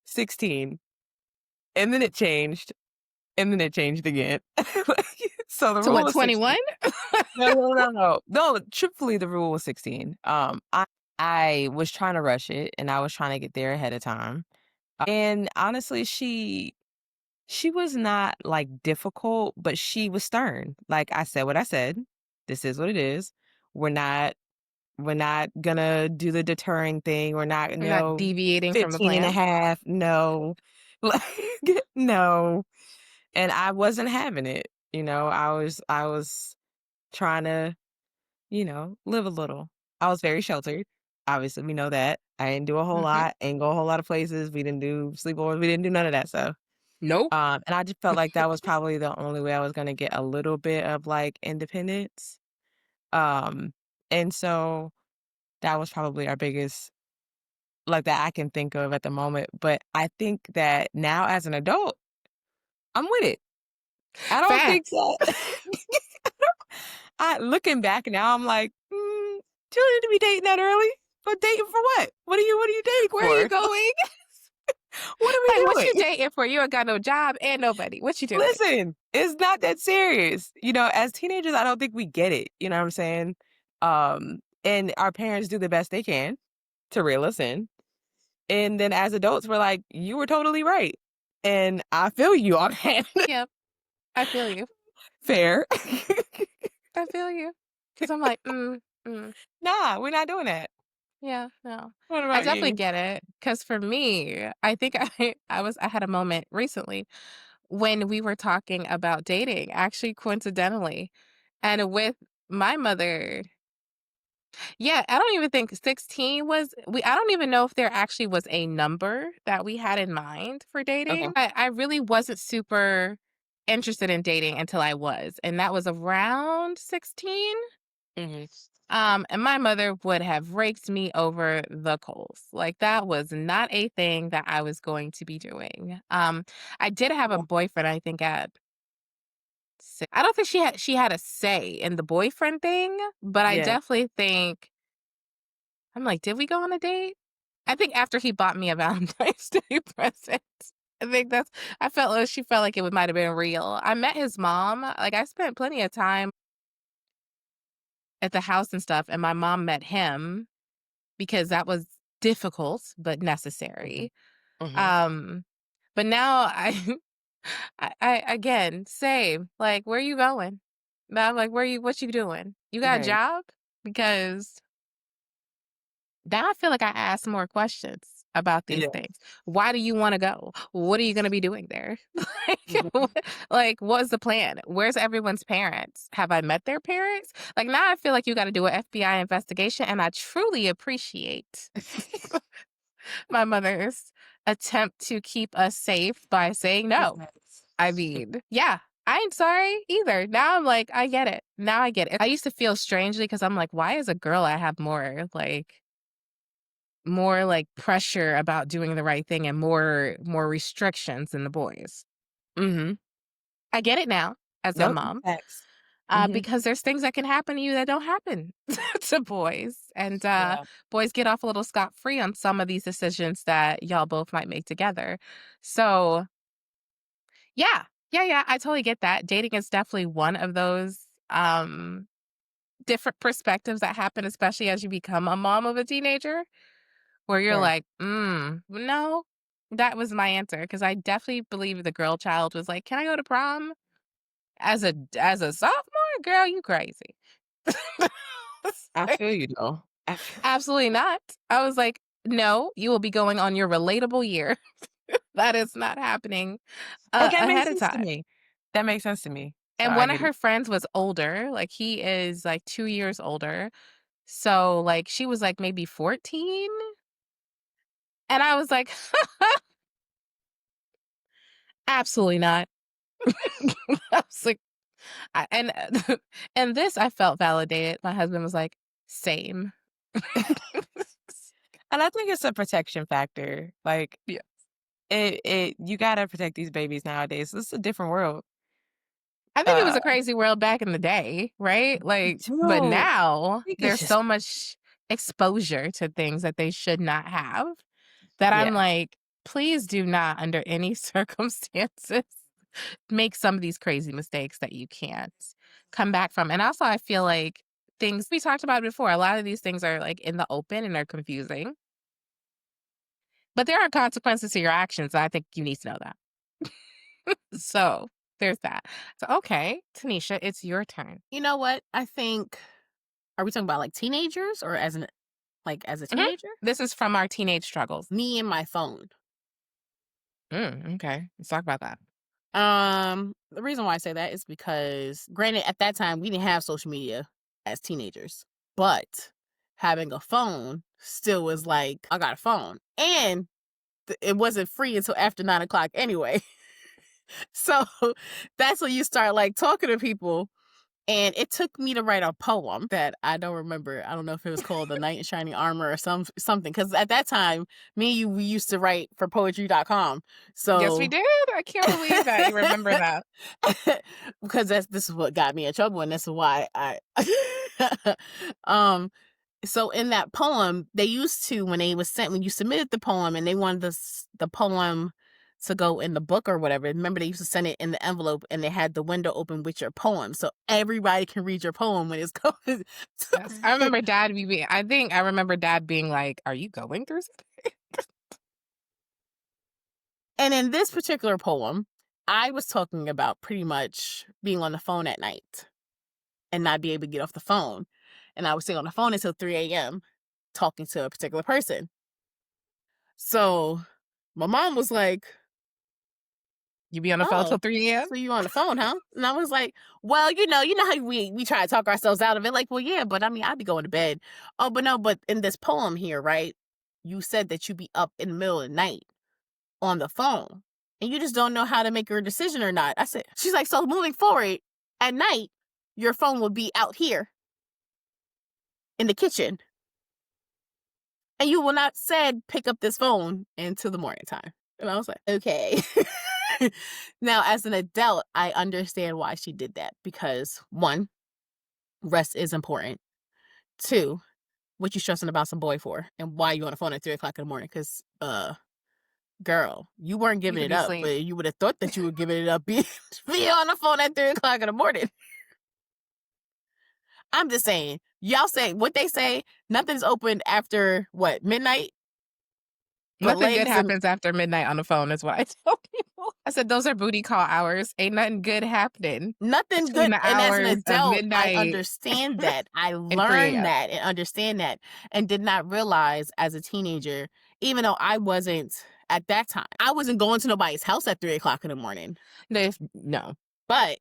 16, and then it changed, and then it changed again. So the To rule what, was 16. 21? No, no, no, no. No, truthfully, the rule was 16. I was trying to rush it, and I was trying to get there ahead of time. And honestly, she was not, like, difficult, but she was stern. Like, I said what I said. This is what it is. We're not we're not gonna do the deterring thing. We're not You're not no deviating from the 15 and a plan? half. No. Like, no. And I wasn't having it, I was trying to, live a little. I was very sheltered. Obviously, we know that. I didn't do a whole Mhm. lot, ain't go a whole lot of places. We didn't do sleepovers. We didn't do none of that stuff. Nope. And I just felt like that was probably the only way I was gonna get a little bit of, like, independence. Um, and so that was probably our biggest, like, that I can think of at the moment. But I think that now as an adult, I'm with it. I don't think Facts. that I looking back now, I'm like, "Do you need to be dating that early? But dating for what? What are you dating Where are you for? going? What are Like, what we you doing?" dating for? You ain't got no job and nobody. What you doing? Listen, it's not that serious. As teenagers, I don't think we get it, you know what I'm saying? And our parents do the best they can to reel us in. And then as adults, we're like, "You were totally right." And I feel you on that. Yep. I feel you. Fair. I feel you. Because I'm like, mm. Nah, we're not doing that. Yeah, no. What I about definitely you? get it. Because for me, I think I had a moment recently when we were talking about dating, actually coincidentally. And with my mother, yeah, I don't even think 16 was I don't even know if there actually was a number that we had in mind for Okay. dating. I really wasn't super interested in dating until I was, and that was around 16. Mhm. And my mother would have raked me over the coals. Like that was not a thing that I was going to be doing. I did have a boyfriend, I think at I don't think she had a say in the boyfriend thing, but I Yeah. definitely think I'm like, did we go on a date? I think after he bought me a Valentine's Day present. I think that's I felt like she felt like it might have been real. I met his mom. Like I spent plenty of time at the house and stuff, and my mom met him because that was difficult but Mhm. necessary. Mhm. Um, but now I again same. Like, where you going? Now I'm like, what you doing? You got a Right. job? Because now I feel like I ask more questions about these Yeah. things. Why do you want to go? What are you going to be doing there? Like, Mhm. what's the plan? Where's everyone's parents? Have I met their parents? Like, now I feel like you got to do an FBI investigation, and I truly appreciate my mother's attempt to keep us safe by saying no. Yes. I mean, yeah, I ain't sorry either. Now I'm like, I get it. Now I get it. I used to feel strangely because I'm like, why as a girl I have more pressure about doing the right thing and more restrictions than the boys. Mhm. I get it now as a Nope. mom. Facts. Mhm. Because there's things that can happen to you that don't happen to boys. And Yeah. boys get off a little scot free on some of these decisions that y'all both might make together. So, yeah. Yeah, yeah. I totally get that. Dating is definitely one of those different perspectives that happen, especially as you become a mom of a teenager, where you're Sure. like, no, that was my answer. Cause I definitely believe the girl child was like, can I go to prom? As a sophomore, girl, you crazy. It's I like, feel you though. I feel absolutely not. I was like, no, you will be going on your relatable year. That is not happening and that makes ahead of sense to time. me. That makes sense to me. So And I one of get it. her friends was older. Like he is like 2 years older. So like she was like maybe 14. And I was like, absolutely not. I was like, and and this I felt validated. My husband was like, same. And I think it's a protection factor. Like Yeah. it you gotta protect these babies nowadays. This is a different world. I think it was Uh a crazy world back in the day, right? Like, but dude, now I think it's there's just so much exposure to things that they should not have that yeah. I'm like, please do not, under any circumstances, make some of these crazy mistakes that you can't come back from. And also, I feel like things we talked about before, a lot of these things are like in the open and are confusing, but there are consequences to your actions. And I think you need to know that. So there's that. So, okay, Tanisha, it's your turn. You know what? I think are we talking about like teenagers or as a Mhm. teenager? This is from our teenage struggles. Me and my phone. Okay, let's talk about that. The reason why I say that is because granted at that time we didn't have social media as teenagers, but having a phone still was like I got a phone. And it wasn't free until after 9 o'clock anyway. So that's when you start like talking to people. And it took me to write a poem that I don't remember. I don't know if it was called The Knight in Shining Armor or something. Because at that time, me and you, we used to write for poetry.com. Yes, we So did. I can't believe that you remember that. because this is what got me in trouble, and this is why I um so in that poem, they used to when you submitted the poem and they wanted the poem to go in the book or whatever. Remember, they used to send it in the envelope and they had the window open with your poem, so everybody can read your poem when it's going. Yes, I remember dad being. I think I remember dad being like, "Are you going through something?" And in this particular poem, I was talking about pretty much being on the phone at night and not be able to get off the phone, and I would stay on the phone until 3 a.m. talking to a particular person. So my mom was like, You be on the phone till "Oh, 3 a.m. so you on the phone, huh?" And I was like, "Well, you know how we try to talk ourselves out of it. Like, well, yeah, but I mean, I'd be going to bed. Oh, but no, but in this poem here, right? You said that you be up in the middle of the night on the phone. and you just don't know how to make your decision or not. I said, she's like, so moving forward at night, your phone will be out here in the kitchen. And you will not said pick up this phone until the morning time. And I was like, okay. Now, as an adult, I understand why she did that because one, rest is important. Two, what you stressing about some boy for and why you on the phone at 3:00 in the morning? Because, girl, you weren't You giving could it be up, asleep. but you would have thought that you were giving it up be on the phone at 3:00 in the morning. I'm just saying, y'all say what they say, nothing's open after what, midnight? But Nothing good legs and happens after midnight on the phone is what I tell people. I said, "Those are booty call hours. Ain't nothing good happening nothing between good. the And as an hours of adult, I midnight understand that. I and 3 learned AM." that and understand that and did not realize as a teenager, even though I wasn't at that time, I wasn't going to nobody's house at 3:00 in the morning. No. But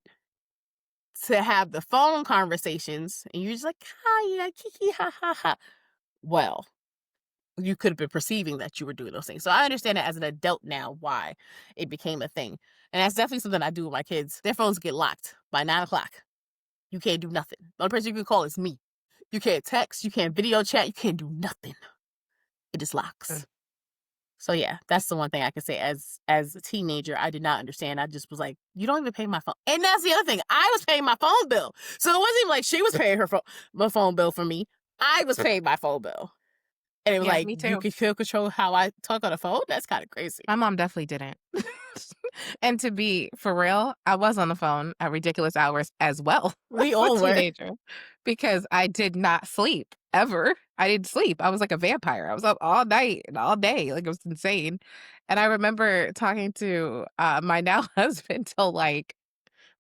to have the phone conversations and you're just like, hi, yeah, kiki, ha, ha, ha. Well, you could have been perceiving that you were doing those things. So I understand that as an adult now why it became a thing. And that's definitely something I do with my kids. Their phones get locked by 9:00. You can't do nothing. The only person you can call is me. You can't text, you can't video chat, you can't do nothing. It just locks. Mm. So yeah, that's the one thing I can say as a teenager, I did not understand. I just was like, you don't even pay my phone. And that's the other thing. I was paying my phone bill. So it wasn't even like she was paying my phone bill for me. I was paying my phone bill. And it was Yeah, like, me you too. can still control how I talk on the phone? That's kind of crazy. My mom definitely didn't. And to be for real, I was on the phone at ridiculous hours as well We as a all were. teenager because I did not sleep ever. I didn't sleep. I was like a vampire. I was up all night and all day. Like it was insane. And I remember talking to my now husband till like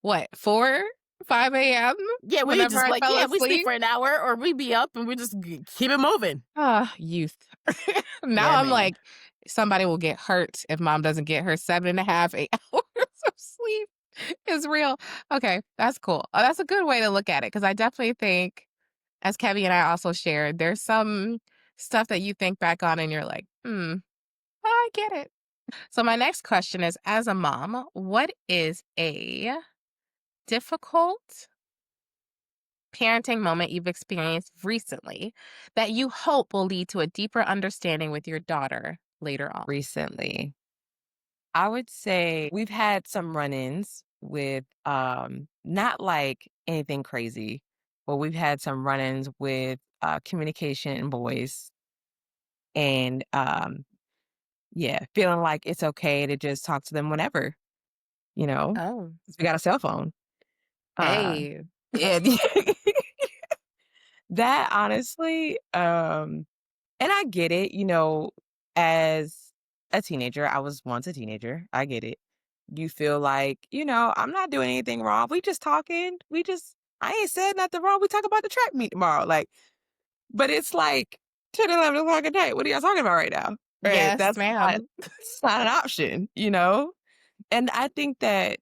what, 4, 5 AM Yeah, we whenever just I like, fell yeah, we sleep asleep. for an hour or we be up and we just keep it moving. Ah, youth. Now Yeah, I'm man. like, somebody will get hurt if mom doesn't get her 7.5, 8 hours of sleep. Is real. Okay, that's cool. That's a good way to look at it because I definitely think, as Kevin and I also shared, there's some stuff that you think back on and you're like, I get it. So my next question is, as a mom, what is a difficult parenting moment you've experienced recently that you hope will lead to a deeper understanding with your daughter later on? Recently, I would say we've had some run-ins with, not like anything crazy, but we've had some run-ins with, communication and boys and, yeah, feeling like it's okay to just talk to them whenever, you know, Oh, 'cause we got a cell phone. Uh, hey. and that honestly, and I get it, as a teenager, I was once a teenager. I get it. You feel like, I'm not doing anything wrong. We just talking. I ain't said nothing wrong. We talk about the track meet tomorrow. Like, but it's like 10, 11 o'clock at night. What are y'all talking about right now? Right. Yes, ma'am. It's not an option. And I think that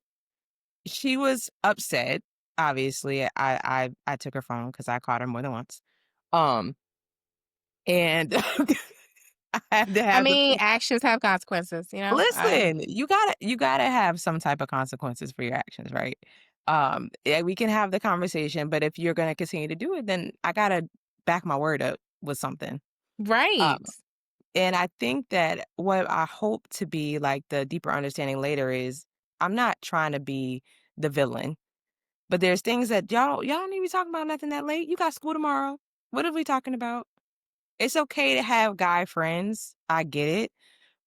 she was upset. Obviously, I took her phone because I caught her more than once. Um, and I had to I have the mean, actions have consequences, you know? listen, you gotta have some type of consequences for your actions, right? Yeah, we can have the conversation, but if you're gonna continue to do it, then I gotta back my word up with something. Um, Right. and I think that what I hope to be like the deeper understanding later is I'm not trying to be the villain, but there's things that y'all don't need to be talking about nothing that late. You got school tomorrow. What are we talking about? It's okay to have guy friends. I get it.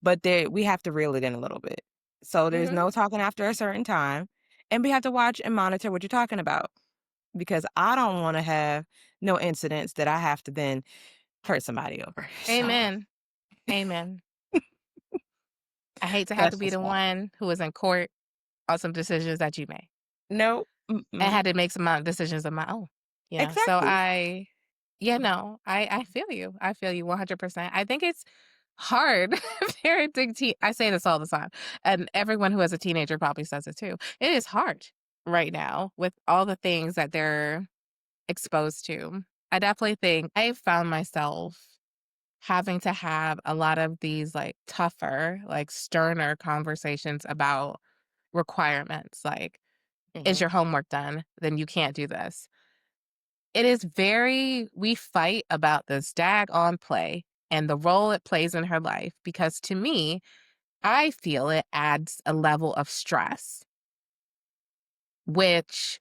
But we have to reel it in a little bit. So there's Mhm. no talking after a certain time, and we have to watch and monitor what you're talking about because I don't wanna have no incidents that I have to then hurt somebody over. So Amen. Amen. I hate to have to that's be just the that. one who was in court on some decisions that you made No, and mm-mm. had to make some decisions of my own, you know? So Exactly. no, I feel you. I feel you 100%. I think it's hard parenting I say this all the time, and everyone who has a teenager probably says it too. It is hard right now with all the things that they're exposed to. I definitely think I found myself having to have a lot of these like tougher, like sterner conversations about requirements. Like, is Mhm. your homework done? Then you can't do this. It is very, we fight about this daggone play and the role it plays in her life because to me, I feel it adds a level of stress, which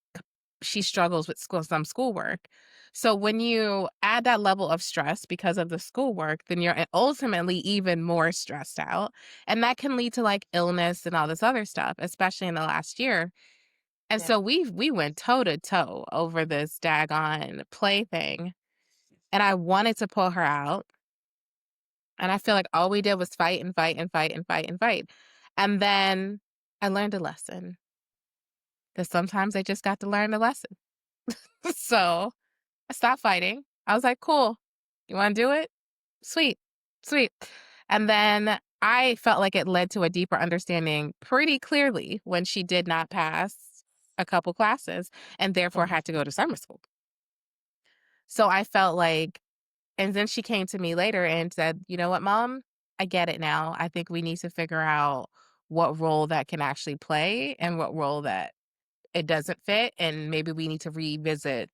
she struggles with some schoolwork. So when you add that level of stress because of the schoolwork, then you're ultimately even more stressed out. And that can lead to like illness and all this other stuff, especially in the last year. And Yeah. so we went toe to toe over this daggone play thing. And I wanted to pull her out. And I feel like all we did was fight and fight and fight and fight and fight. And then I learned a lesson that sometimes I just got to learn a lesson. So I stopped fighting. I was like, cool. You want to do it? Sweet. Sweet. And then I felt like it led to a deeper understanding pretty clearly when she did not pass a couple classes and therefore Mhm. had to go to summer school. So I felt like, and then she came to me later and said, you know what, mom? I get it now. I think we need to figure out what role that can actually play and what role that it doesn't fit. And maybe we need to revisit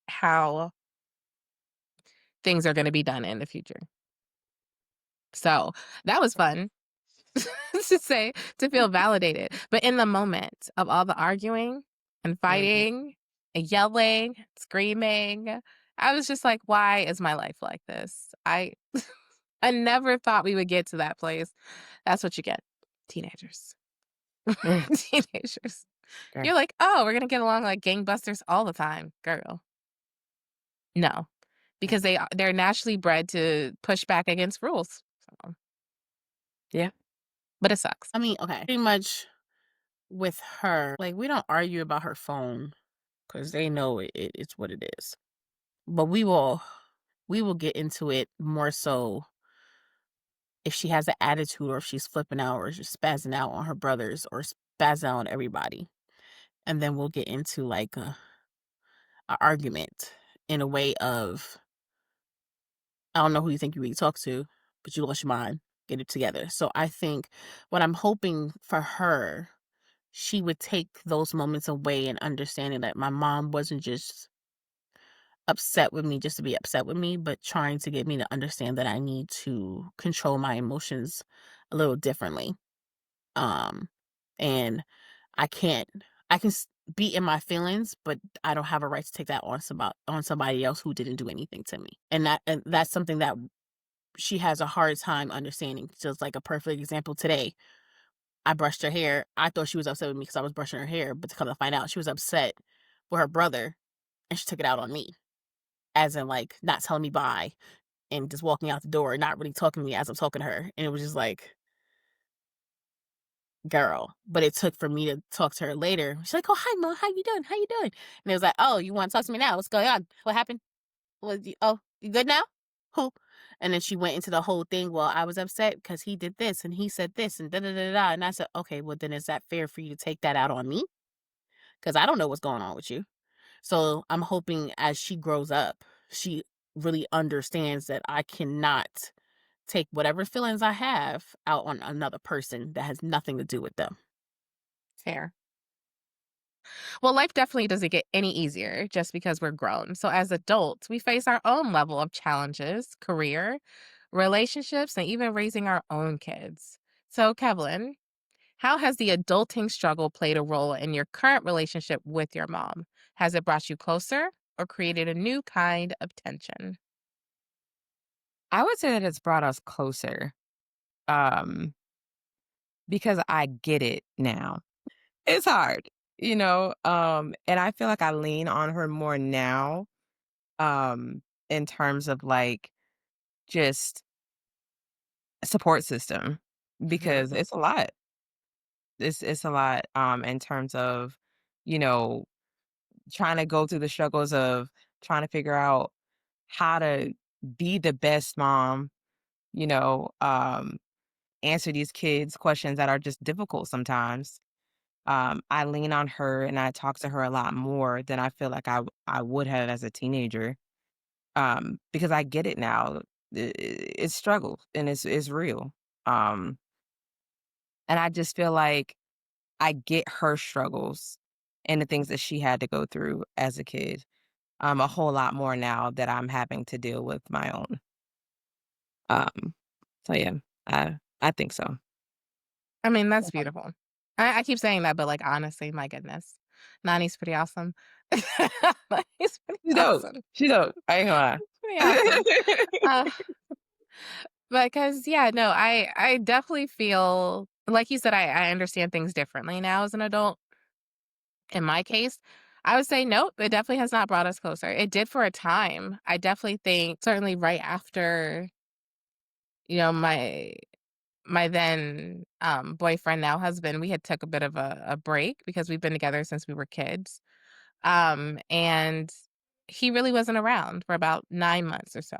how things are going to be done in the future. So that was fun to say, to feel validated. But in the moment of all the arguing and Mhm. fighting and yelling, screaming, I was just like, why is my life like this? I never thought we would get to that place. That's what you get. Teenagers. Mm, Teenagers. okay. You're like, oh, we're gonna get along like gangbusters all the time, girl. No, because they're naturally bred to push back against rules. So, Yeah. but it sucks. I mean, okay. Pretty much with her, like, we don't argue about her phone because they know it's what it is. But we will get into it more so if she has an attitude or if she's flipping out or just spazzing out on her brothers or spazzing out on everybody. And then we'll get into like a argument in a way of, I don't know who you think you really talk to, but you lost your mind. Get it together. So I think what I'm hoping for her, she would take those moments away and understanding that my mom wasn't just upset with me just to be upset with me, but trying to get me to understand that I need to control my emotions a little differently. Um, and I can't, I can be in my feelings, but I don't have a right to take that on somebody else who didn't do anything to me. And that's something that she has a hard time understanding. Just like a perfect example today, I brushed her hair. I thought she was upset with me because I was brushing her hair, but to come to find out, she was upset with her brother, and she took it out on me, as in like not telling me bye and just walking out the door, and not really talking to me as I'm talking to her. And it was just like, girl. But it took for me to talk to her later. She's like, "Oh, hi, mom. How you doing? How you doing?" And it was like, "Oh, you want to talk to me now? What's going on? What happened? Oh, you good now? Who?" And then she went into the whole thing. Well, I was upset because he did this and he said this and da da da da. And I said, okay, well then is that fair for you to take that out on me? Because I don't know what's going on with you. So I'm hoping as she grows up, she really understands that I cannot take whatever feelings I have out on another person that has nothing to do with them. Fair. Well, life definitely doesn't get any easier just because we're grown. So as adults, we face our own level of challenges, career, relationships, and even raising our own kids. So, Kevlin, how has the adulting struggle played a role in your current relationship with your mom? Has it brought you closer or created a new kind of tension? I would say that it's brought us closer, um, because I get it now. It's hard, and I feel like I lean on her more now, in terms of, like, just a support system Mhm. because it's a lot. It's a lot, in terms of, you know, trying to go through the struggles of trying to figure out how to be the best mom, you know, um, answer these kids' questions that are just difficult sometimes. I lean on her and I talk to her a lot more than I feel like I would have as a teenager, because I get it now. it's struggle and it's real. Um, and I just feel like I get her struggles and the things that she had to go through as a kid, a whole lot more now that I'm having to deal with my own. Um, so yeah, I think so. I mean, that's Okay. beautiful. I keep saying that, but, like, honestly, my goodness. Nani's pretty awesome. Nani's pretty She dope. awesome. She dope. I ain't gonna Pretty awesome. lie. Uh, because yeah, no, I definitely feel like you said, I understand things differently now as an adult. In my case, I would say nope, it definitely has not brought us closer. It did for a time. I definitely think certainly right after, my then boyfriend, now husband, we had took a bit of a break because we've been together since we were kids. And he really wasn't around for about 9 months or so.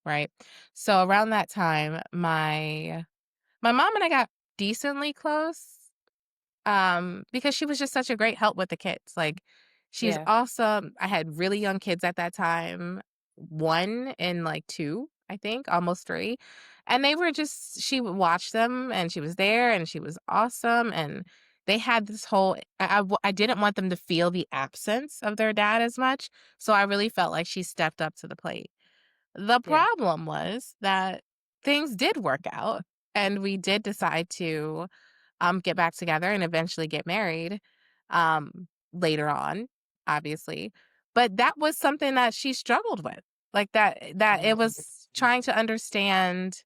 Right. So around that time, my mom and I got decently close, because she was just such a great help with the kids. Like, she's Yeah, awesome. I had really young kids at that time, 1 and, like, 2, I think, almost 3, and they were just she would watch them, and she was there, and she was awesome, and they had this whole I didn't want them to feel the absence of their dad as much, so I really felt like she stepped up to the plate. The yeah, problem was that things did work out, and we did decide to, get back together and eventually get married, later on, obviously. But that was something that she struggled with. Like, that it Mm. was trying to understand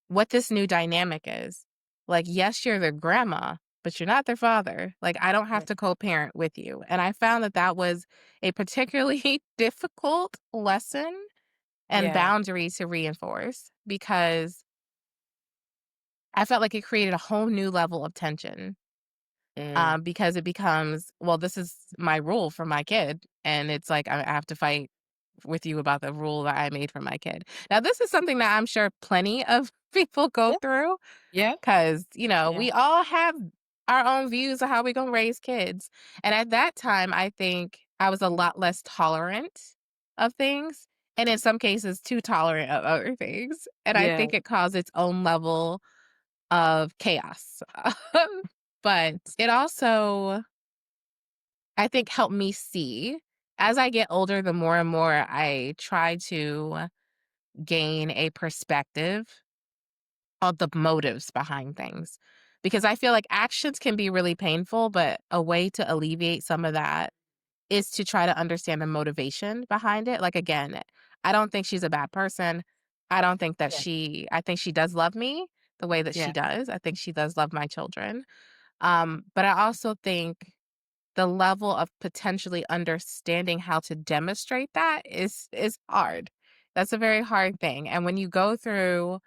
what this new dynamic is. Like, yes, you're their grandma, but you're not their father. Like, I don't have yeah, to co-parent with you. And I found that that was a particularly difficult lesson and yeah. boundary to reinforce because I felt like it created a whole new level of tension, Mm, because it becomes, well, this is my rule for my kid, and it's like I have to fight with you about the rule that I made for my kid. Now, this is something that I'm sure plenty of people go yeah, through yeah, because yeah, we all have our own views of how we gonna raise kids, and at that time, I think I was a lot less tolerant of things, and in some cases, too tolerant of other things, and I yeah, think it caused its own level of chaos. But it also, I think, helped me see as I get older, the more and more I try to gain a perspective of the motives behind things. Because I feel like actions can be really painful, but a way to alleviate some of that is to try to understand the motivation behind it. Like, again, I don't think she's a bad person. yeah, I think she does love me the way that she yeah, does. I think she does love my children. But I also think the level of potentially understanding how to demonstrate that is hard. That's a very hard thing. And when you go through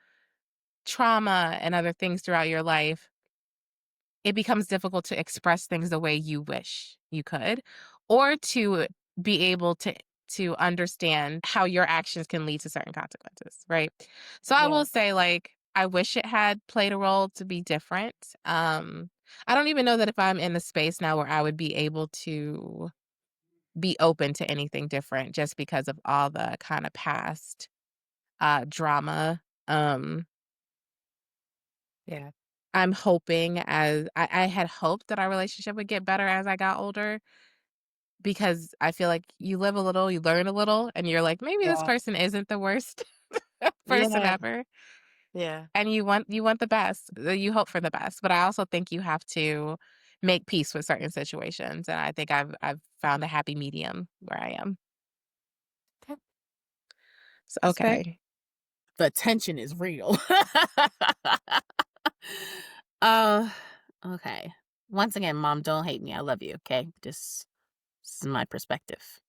trauma and other things throughout your life, it becomes difficult to express things the way you wish you could, or to be able to understand how your actions can lead to certain consequences, right? So I yeah, will say, like, I wish it had played a role to be different. I don't even know that if I'm in a space now where I would be able to be open to anything different just because of all the kind of past drama. Um, yeah, I'm hoping, as I had hoped that our relationship would get better as I got older because I feel like you live a little, you learn a little, and you're like, maybe this yeah, person isn't the worst person yeah, ever. yeah. And you want the best. You hope for the best. But I also think you have to make peace with certain situations. And I think I've found a happy medium where I am. Okay, So, that's fair. okay. The tension is real. uh, okay. Once again, mom, don't hate me. I love you. Okay, this is my perspective.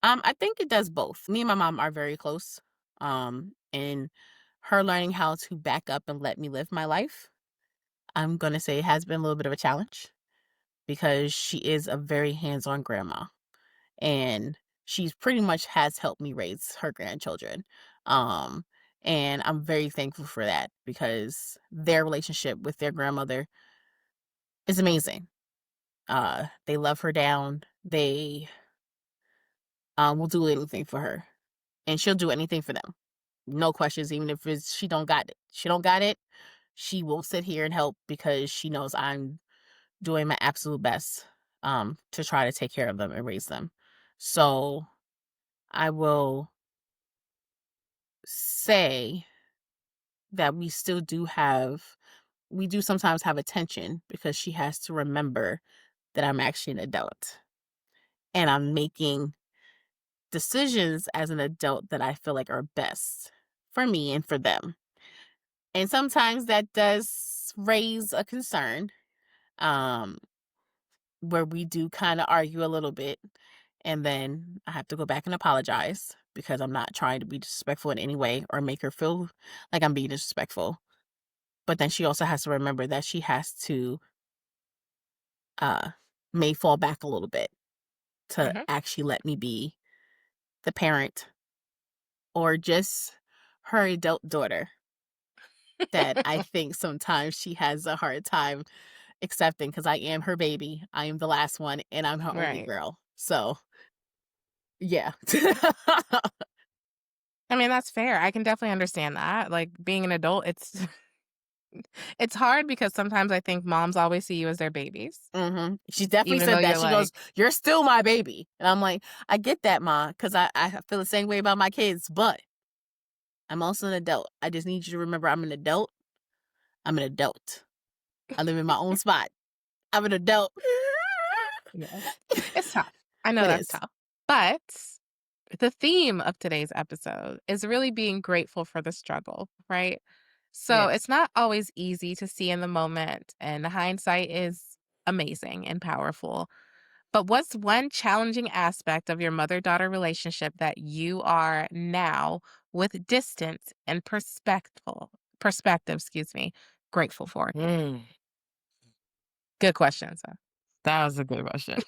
I think it does both. Me and my mom are very close. And her learning how to back up and let me live my life, I'm gonna say it has been a little bit of a challenge because she is a very hands-on grandma, and she's pretty much has helped me raise her grandchildren. Um, and I'm very thankful for that because their relationship with their grandmother is amazing. They love her down. They will do anything for her, and she'll do anything for them. no questions, even if it's she don't got it. She don't got it. She will sit here and help because she knows I'm doing my absolute best to try to take care of them and raise them. So I will say that we do sometimes have a tension because she has to remember that I'm actually an adult and I'm making decisions as an adult that I feel like are best for me and for them. And sometimes that does raise a concern, um, where we do kind of argue a little bit. And then I have to go back and apologize because I'm not trying to be disrespectful in any way or make her feel like I'm being disrespectful. But then she also has to remember that she has to uh may fall back a little bit to Mhm. actually let me be the parent or just her adult daughter that I think sometimes she has a hard time accepting because I am her baby. I am the last one and I'm her only Right. girl. So, yeah. I mean, that's fair. I can definitely understand that. Like being an adult, it's it's hard because sometimes I think moms always see you as their babies, She definitely even though said that. you're She goes, like, "You're still my baby." And I'm like, "I get that, Ma, because I feel the same way about my kids, but I'm also an adult. I just need you to remember I'm an adult. I'm an adult. I live in my own spot. I'm an adult." yeah, it's tough. I know It that's is. tough. But the theme of today's episode is really being grateful for the struggle, right? So Yes. it's not always easy to see in the moment, and hindsight is amazing and powerful. But what's one challenging aspect of your mother daughter relationship that you are now, with distance and perspective, excuse me, grateful for? Mm, Good question. that was a good question.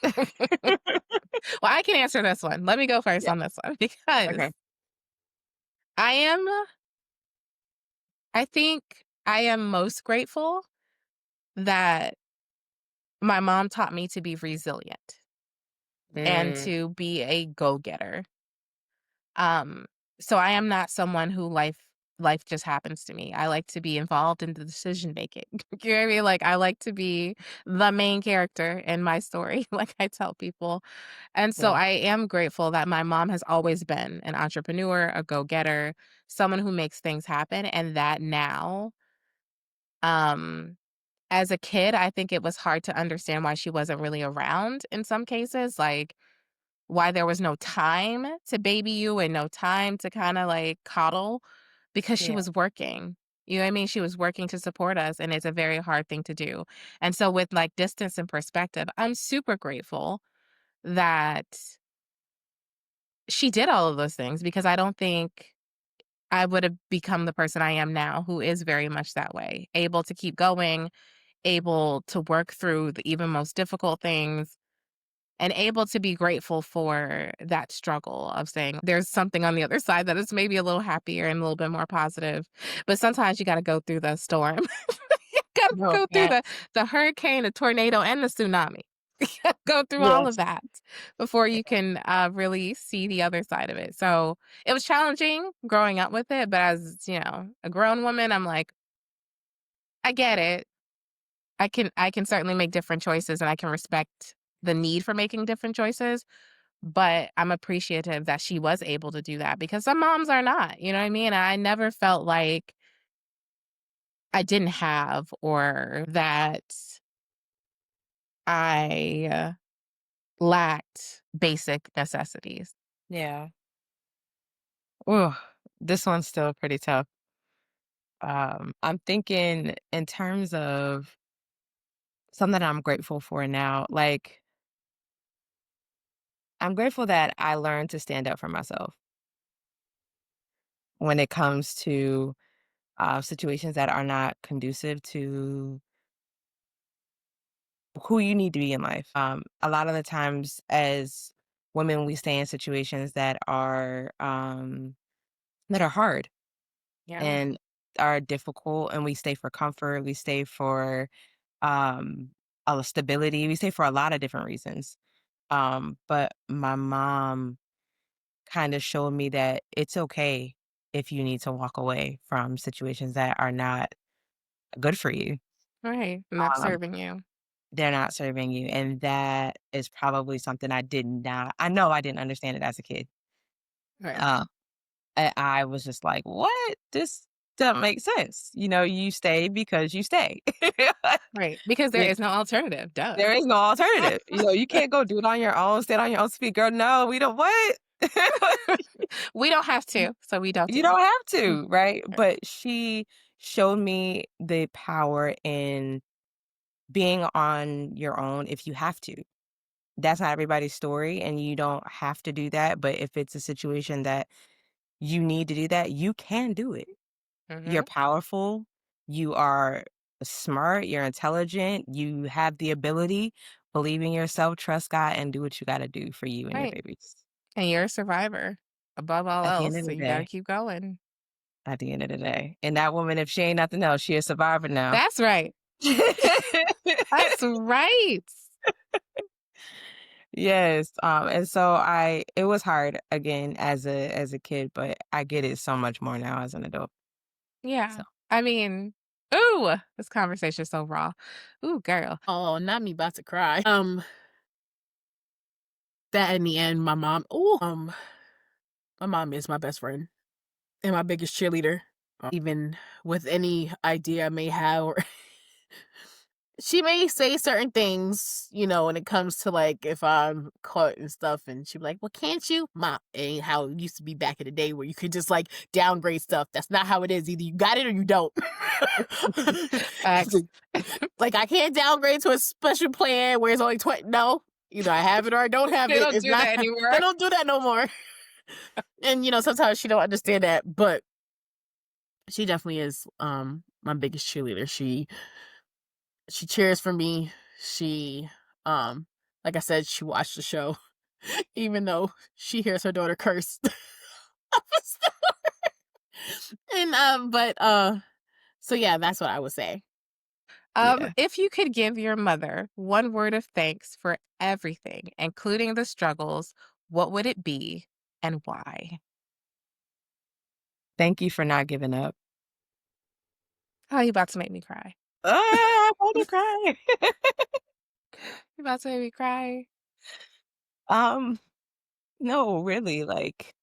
Well, I can answer this one. Let me go first Yeah. on this one because Okay. I am, I think I am most grateful that my mom taught me to be resilient and Mm, to be a go getter. Um, so I am not someone who life just happens to me. I like to be involved in the decision making. You know what I mean? Like I like to be the main character in my story, like I tell people. And so yeah. I am grateful that my mom has always been an entrepreneur, a go-getter, someone who makes things happen, and that now, um, as a kid, I think it was hard to understand why she wasn't really around in some cases, like why there was no time to baby you and no time to kinda, like, coddle because she Yeah. was working. You know what I mean? She was working to support us, and it's a very hard thing to do. And so with, like, distance and perspective, I'm super grateful that she did all of those things because I don't think I would have become the person I am now, who is very much that way, able to keep going, able to work through the even most difficult things, and able to be grateful for that struggle of saying there's something on the other side that is maybe a little happier and a little bit more positive. But sometimes you got to go through the storm. You got to No, go through the hurricane, the tornado, and the tsunami. You gotta go through all of yes. that before you can really see the other side of it. So it was challenging growing up with it, but as you know, a grown woman, I'm like, I get it. I can certainly make different choices, and I can respect the need for making different choices. But I'm appreciative that she was able to do that because some moms are not, you know what I mean? I never felt like I didn't have or that I lacked basic necessities. Yeah. Ooh, this one's still pretty tough. I'm thinking in terms of something I'm grateful for now. Like, I'm grateful that I learned to stand up for myself when it comes to situations that are not conducive to who you need to be in life. A lot of the times, as women, we stay in situations that are hard Yeah. and are difficult, and we stay for comfort. We stay for um, a stability. We stay for a lot of different reasons. But my mom kind of showed me that it's okay. if you need to walk away from situations that are not good for you. Right. Not Um, serving you. they're not serving you, and that is probably something I did not I know I didn't understand it as a kid. Right. Uh, I was just like, "What? This doesn't make sense." You stay because you stay. Right. Because there Yeah, is no alternative. Duh. there is no alternative. You can't go do it on your own, stand on your own feet, girl. No, we don't what? We don't have to, so we don't You do. don't have Mm, to, right? right. But she showed me the power in being on your own if you have to. That's not everybody's story, and you don't have to do that. But if it's a situation that you need to do that, you can do it. You're Mhm. powerful. You are smart. You're intelligent. You have the ability. Believe in yourself, trust God, and do what you got to do for you and your Right. babies. And you're a survivor above all At the else, end of so the you gotta day, keep going. at the end of the day. And that woman, if she ain't nothing else, she a survivor now. That's right. That's right. Yes, and so it was hard again as a kid, but I get it so much more now as an adult. Yeah. So I mean, ooh, this conversation is so raw. Ooh, girl. Oh, not me about to cry. That in the end, my mom is my best friend and my biggest cheerleader. Even with any idea I may have, or she may say certain things, when it comes to like if I'm caught and stuff, and she'd be like, "Well, can't you?" Mom, ain't how it used to be back in the day where you could just like downgrade stuff. That's not how it is. Either you got it or you don't. Facts. Like I can't downgrade to a special plan where it's only 20. No, either I have it or I don't have They it. don't It's do not. that They anymore. don't do that no more. And sometimes she don't understand that, but she definitely is my biggest cheerleader. She cheers for me. She um like I said, she watched the show even though she hears her daughter curse. And but so yeah, that's what I would say. yeah. If you could give your mother one word of thanks for everything, including the struggles, what would it be and why? Thank you for not giving up. Oh, you about to make me cry. Ah, I want to cry. You about to make me cry. Um, no, really, like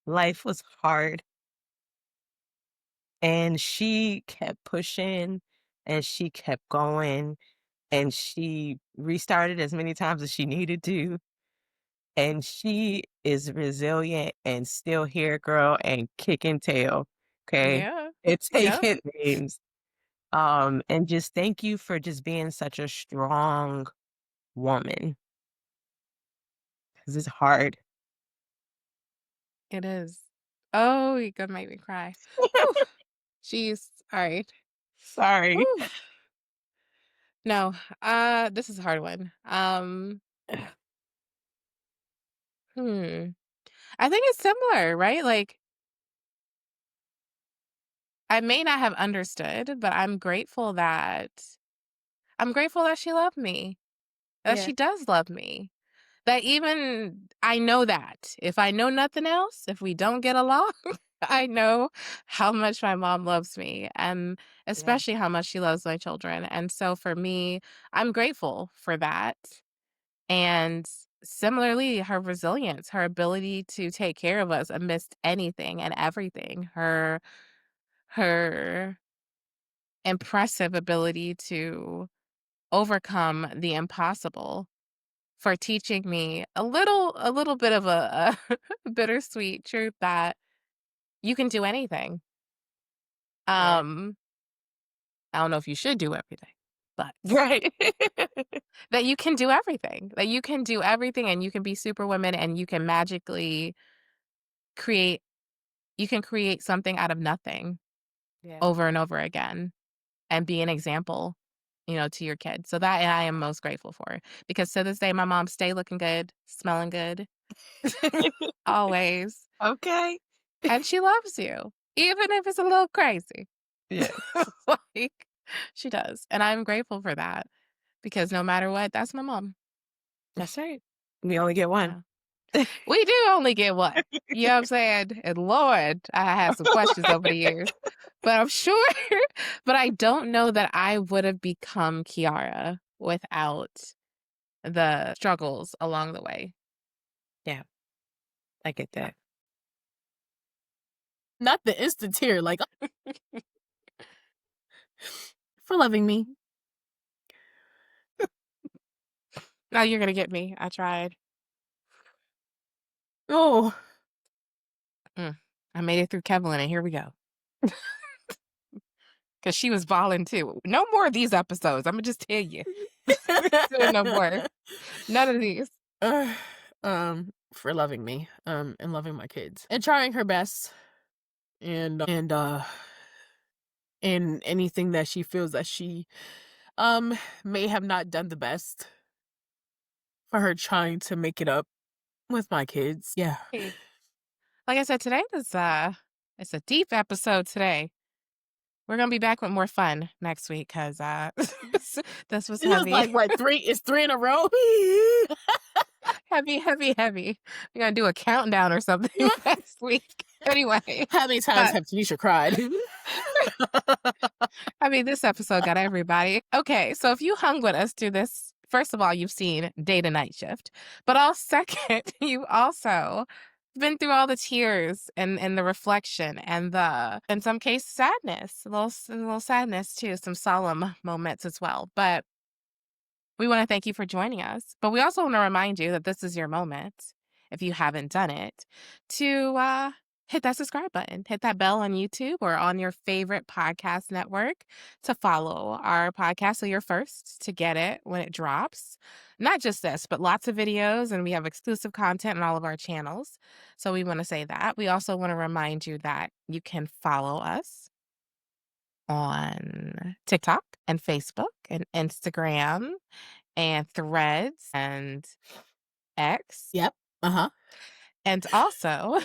life was hard and she kept pushing and she kept going and she restarted as many times as she needed to. And she is resilient and still here, girl, and kicking tail, okay? Yeah. It's Yep. taking names. And just thank you for just being such a strong woman, 'cause it's hard. It is. Oh, you're gonna make me cry. Whew. Jeez. All right. Sorry. Whew. No, this is a hard one. Hmm. I think it's similar, right? Like, I may not have understood, but I'm grateful that she loved me, that Yeah, she does love me. That even I know that if I know nothing else, if we don't get along, I know how much my mom loves me and yeah, especially how much she loves my children. And so for me, I'm grateful for that. And similarly, her resilience, her ability to take care of us amidst anything and everything, her impressive ability to overcome the impossible for teaching me a little bit of a bittersweet truth that you can do anything. yeah. Um, I don't know if you should do everything, but Right. that you can do everything. That you can do everything and you can be superwoman and you can magically create you can create something out of nothing Yeah. over and over again and be an example, to your kids. So that I am most grateful for because to this day my mom stay looking good, smelling good, always. Okay. And she loves you, even if it's a little crazy. Yeah, Like, she does, and I'm grateful for that because no matter what, that's my mom. that's right. We only get one. Yeah. We do only get one. You know what I'm saying? And Lord, I had some questions over the years. But I'm sure, but I don't know that I would have become Kiara without the struggles along the way. Yeah, I get that. Not the instant tear, like for loving me. Now you're gonna get me. I tried. Oh, I made it through Kevlin, and here we go. Because she was balling too. No more of these episodes. I'm gonna just tell you. No more. None of these. for loving me, and loving my kids, and trying her best, and in anything that she feels that she may have not done the best, for her trying to make it up with my kids. Yeah. Hey, like I said, today is it's a deep episode today. We're gonna be back with more fun next week because this was It was heavy. like what, 3? It's 3 in a row. Heavy, heavy, heavy. We're gonna do a countdown or something next week. Anyway, How many times have Tanisha cried? I mean, this episode got everybody. Okay, so if you hung with us through this, first of all, you've seen Day to Night Shift, but second, you also been through all the tears and the reflection and the, in some cases, sadness, a little sadness too, some solemn moments as well. But we want to thank you for joining us. But we also want to remind you that this is your moment, if you haven't done it, to hit that subscribe button, hit that bell on YouTube or on your favorite podcast network to follow our podcast so you're first to get it when it drops. Not just this, but lots of videos, and we have exclusive content on all of our channels. So we want to say that. We also want to remind you that you can follow us on TikTok and Facebook and Instagram and Threads and X. Yep. Uh-huh. And also,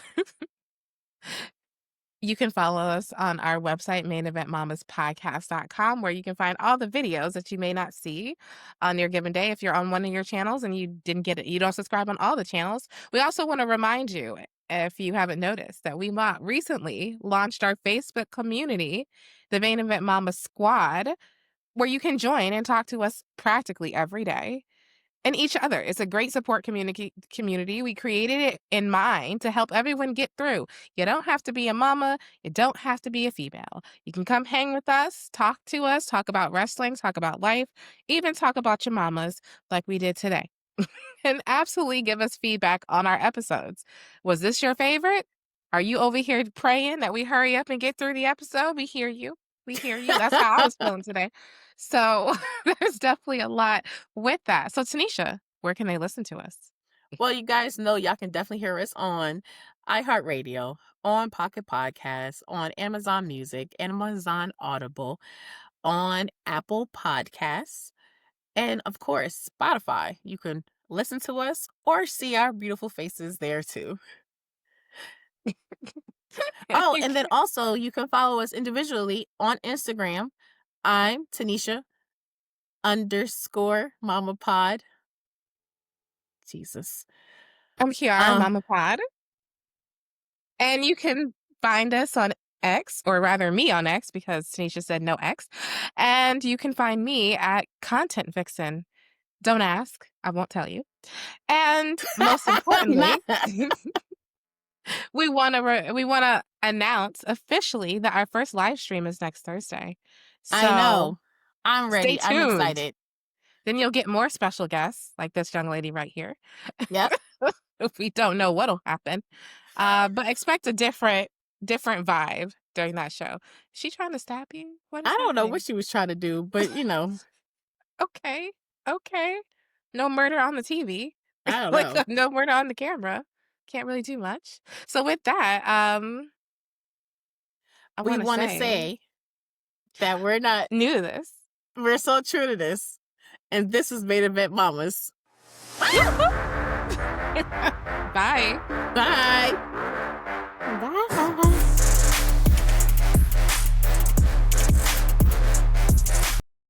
you can follow us on our website, maineventmamaspodcast.com, where you can find all the videos that you may not see on your given day. If you're on one of your channels and you didn't get it, you don't subscribe on all the channels. We also want to remind you, if you haven't noticed, that we recently launched our Facebook community, the Main Event Mama Squad, where you can join and talk to us practically every day and each other. It's a great support community. We created it in mind to help everyone get through. You don't have to be a mama. You don't have to be a female. You can come hang with us, talk to us, talk about wrestling, talk about life, even talk about your mamas like we did today. And absolutely give us feedback on our episodes. Was this your favorite? Are you over here praying that we hurry up and get through the episode? We hear you. We hear you. That's how I was feeling today. So there's definitely a lot with that. So Tanisha, where can they listen to us? Well, you guys know y'all can definitely hear us on iHeartRadio, on Pocket Podcasts, on Amazon Music, Amazon Audible, on Apple Podcasts, and of course, Spotify. You can listen to us or see our beautiful faces there too. Oh, and then also you can follow us individually on Instagram. I'm Tanisha _Mama Pod. Jesus. I'm Kiara, Mama Pod. And you can find us on X, or rather me on X, because Tanisha said no X. And you can find me at Content Vixen. Don't ask. I won't tell you. And most importantly, we want to announce officially that our first live stream is next Thursday. So I know. I'm ready. stay tuned. I'm excited. Then you'll get more special guests like this young lady right here. Yep. We don't know what'll happen. But expect a different vibe during that show. Is she trying to stab you? What is I don't know happening? what she was trying to do, but you know. Okay. No murder on the TV. I don't know. Like no murder on the camera. Can't really do much. So with that, We want to say that we're not new to this. We're so true to this. And this is Main Event Mamas. Bye. Bye.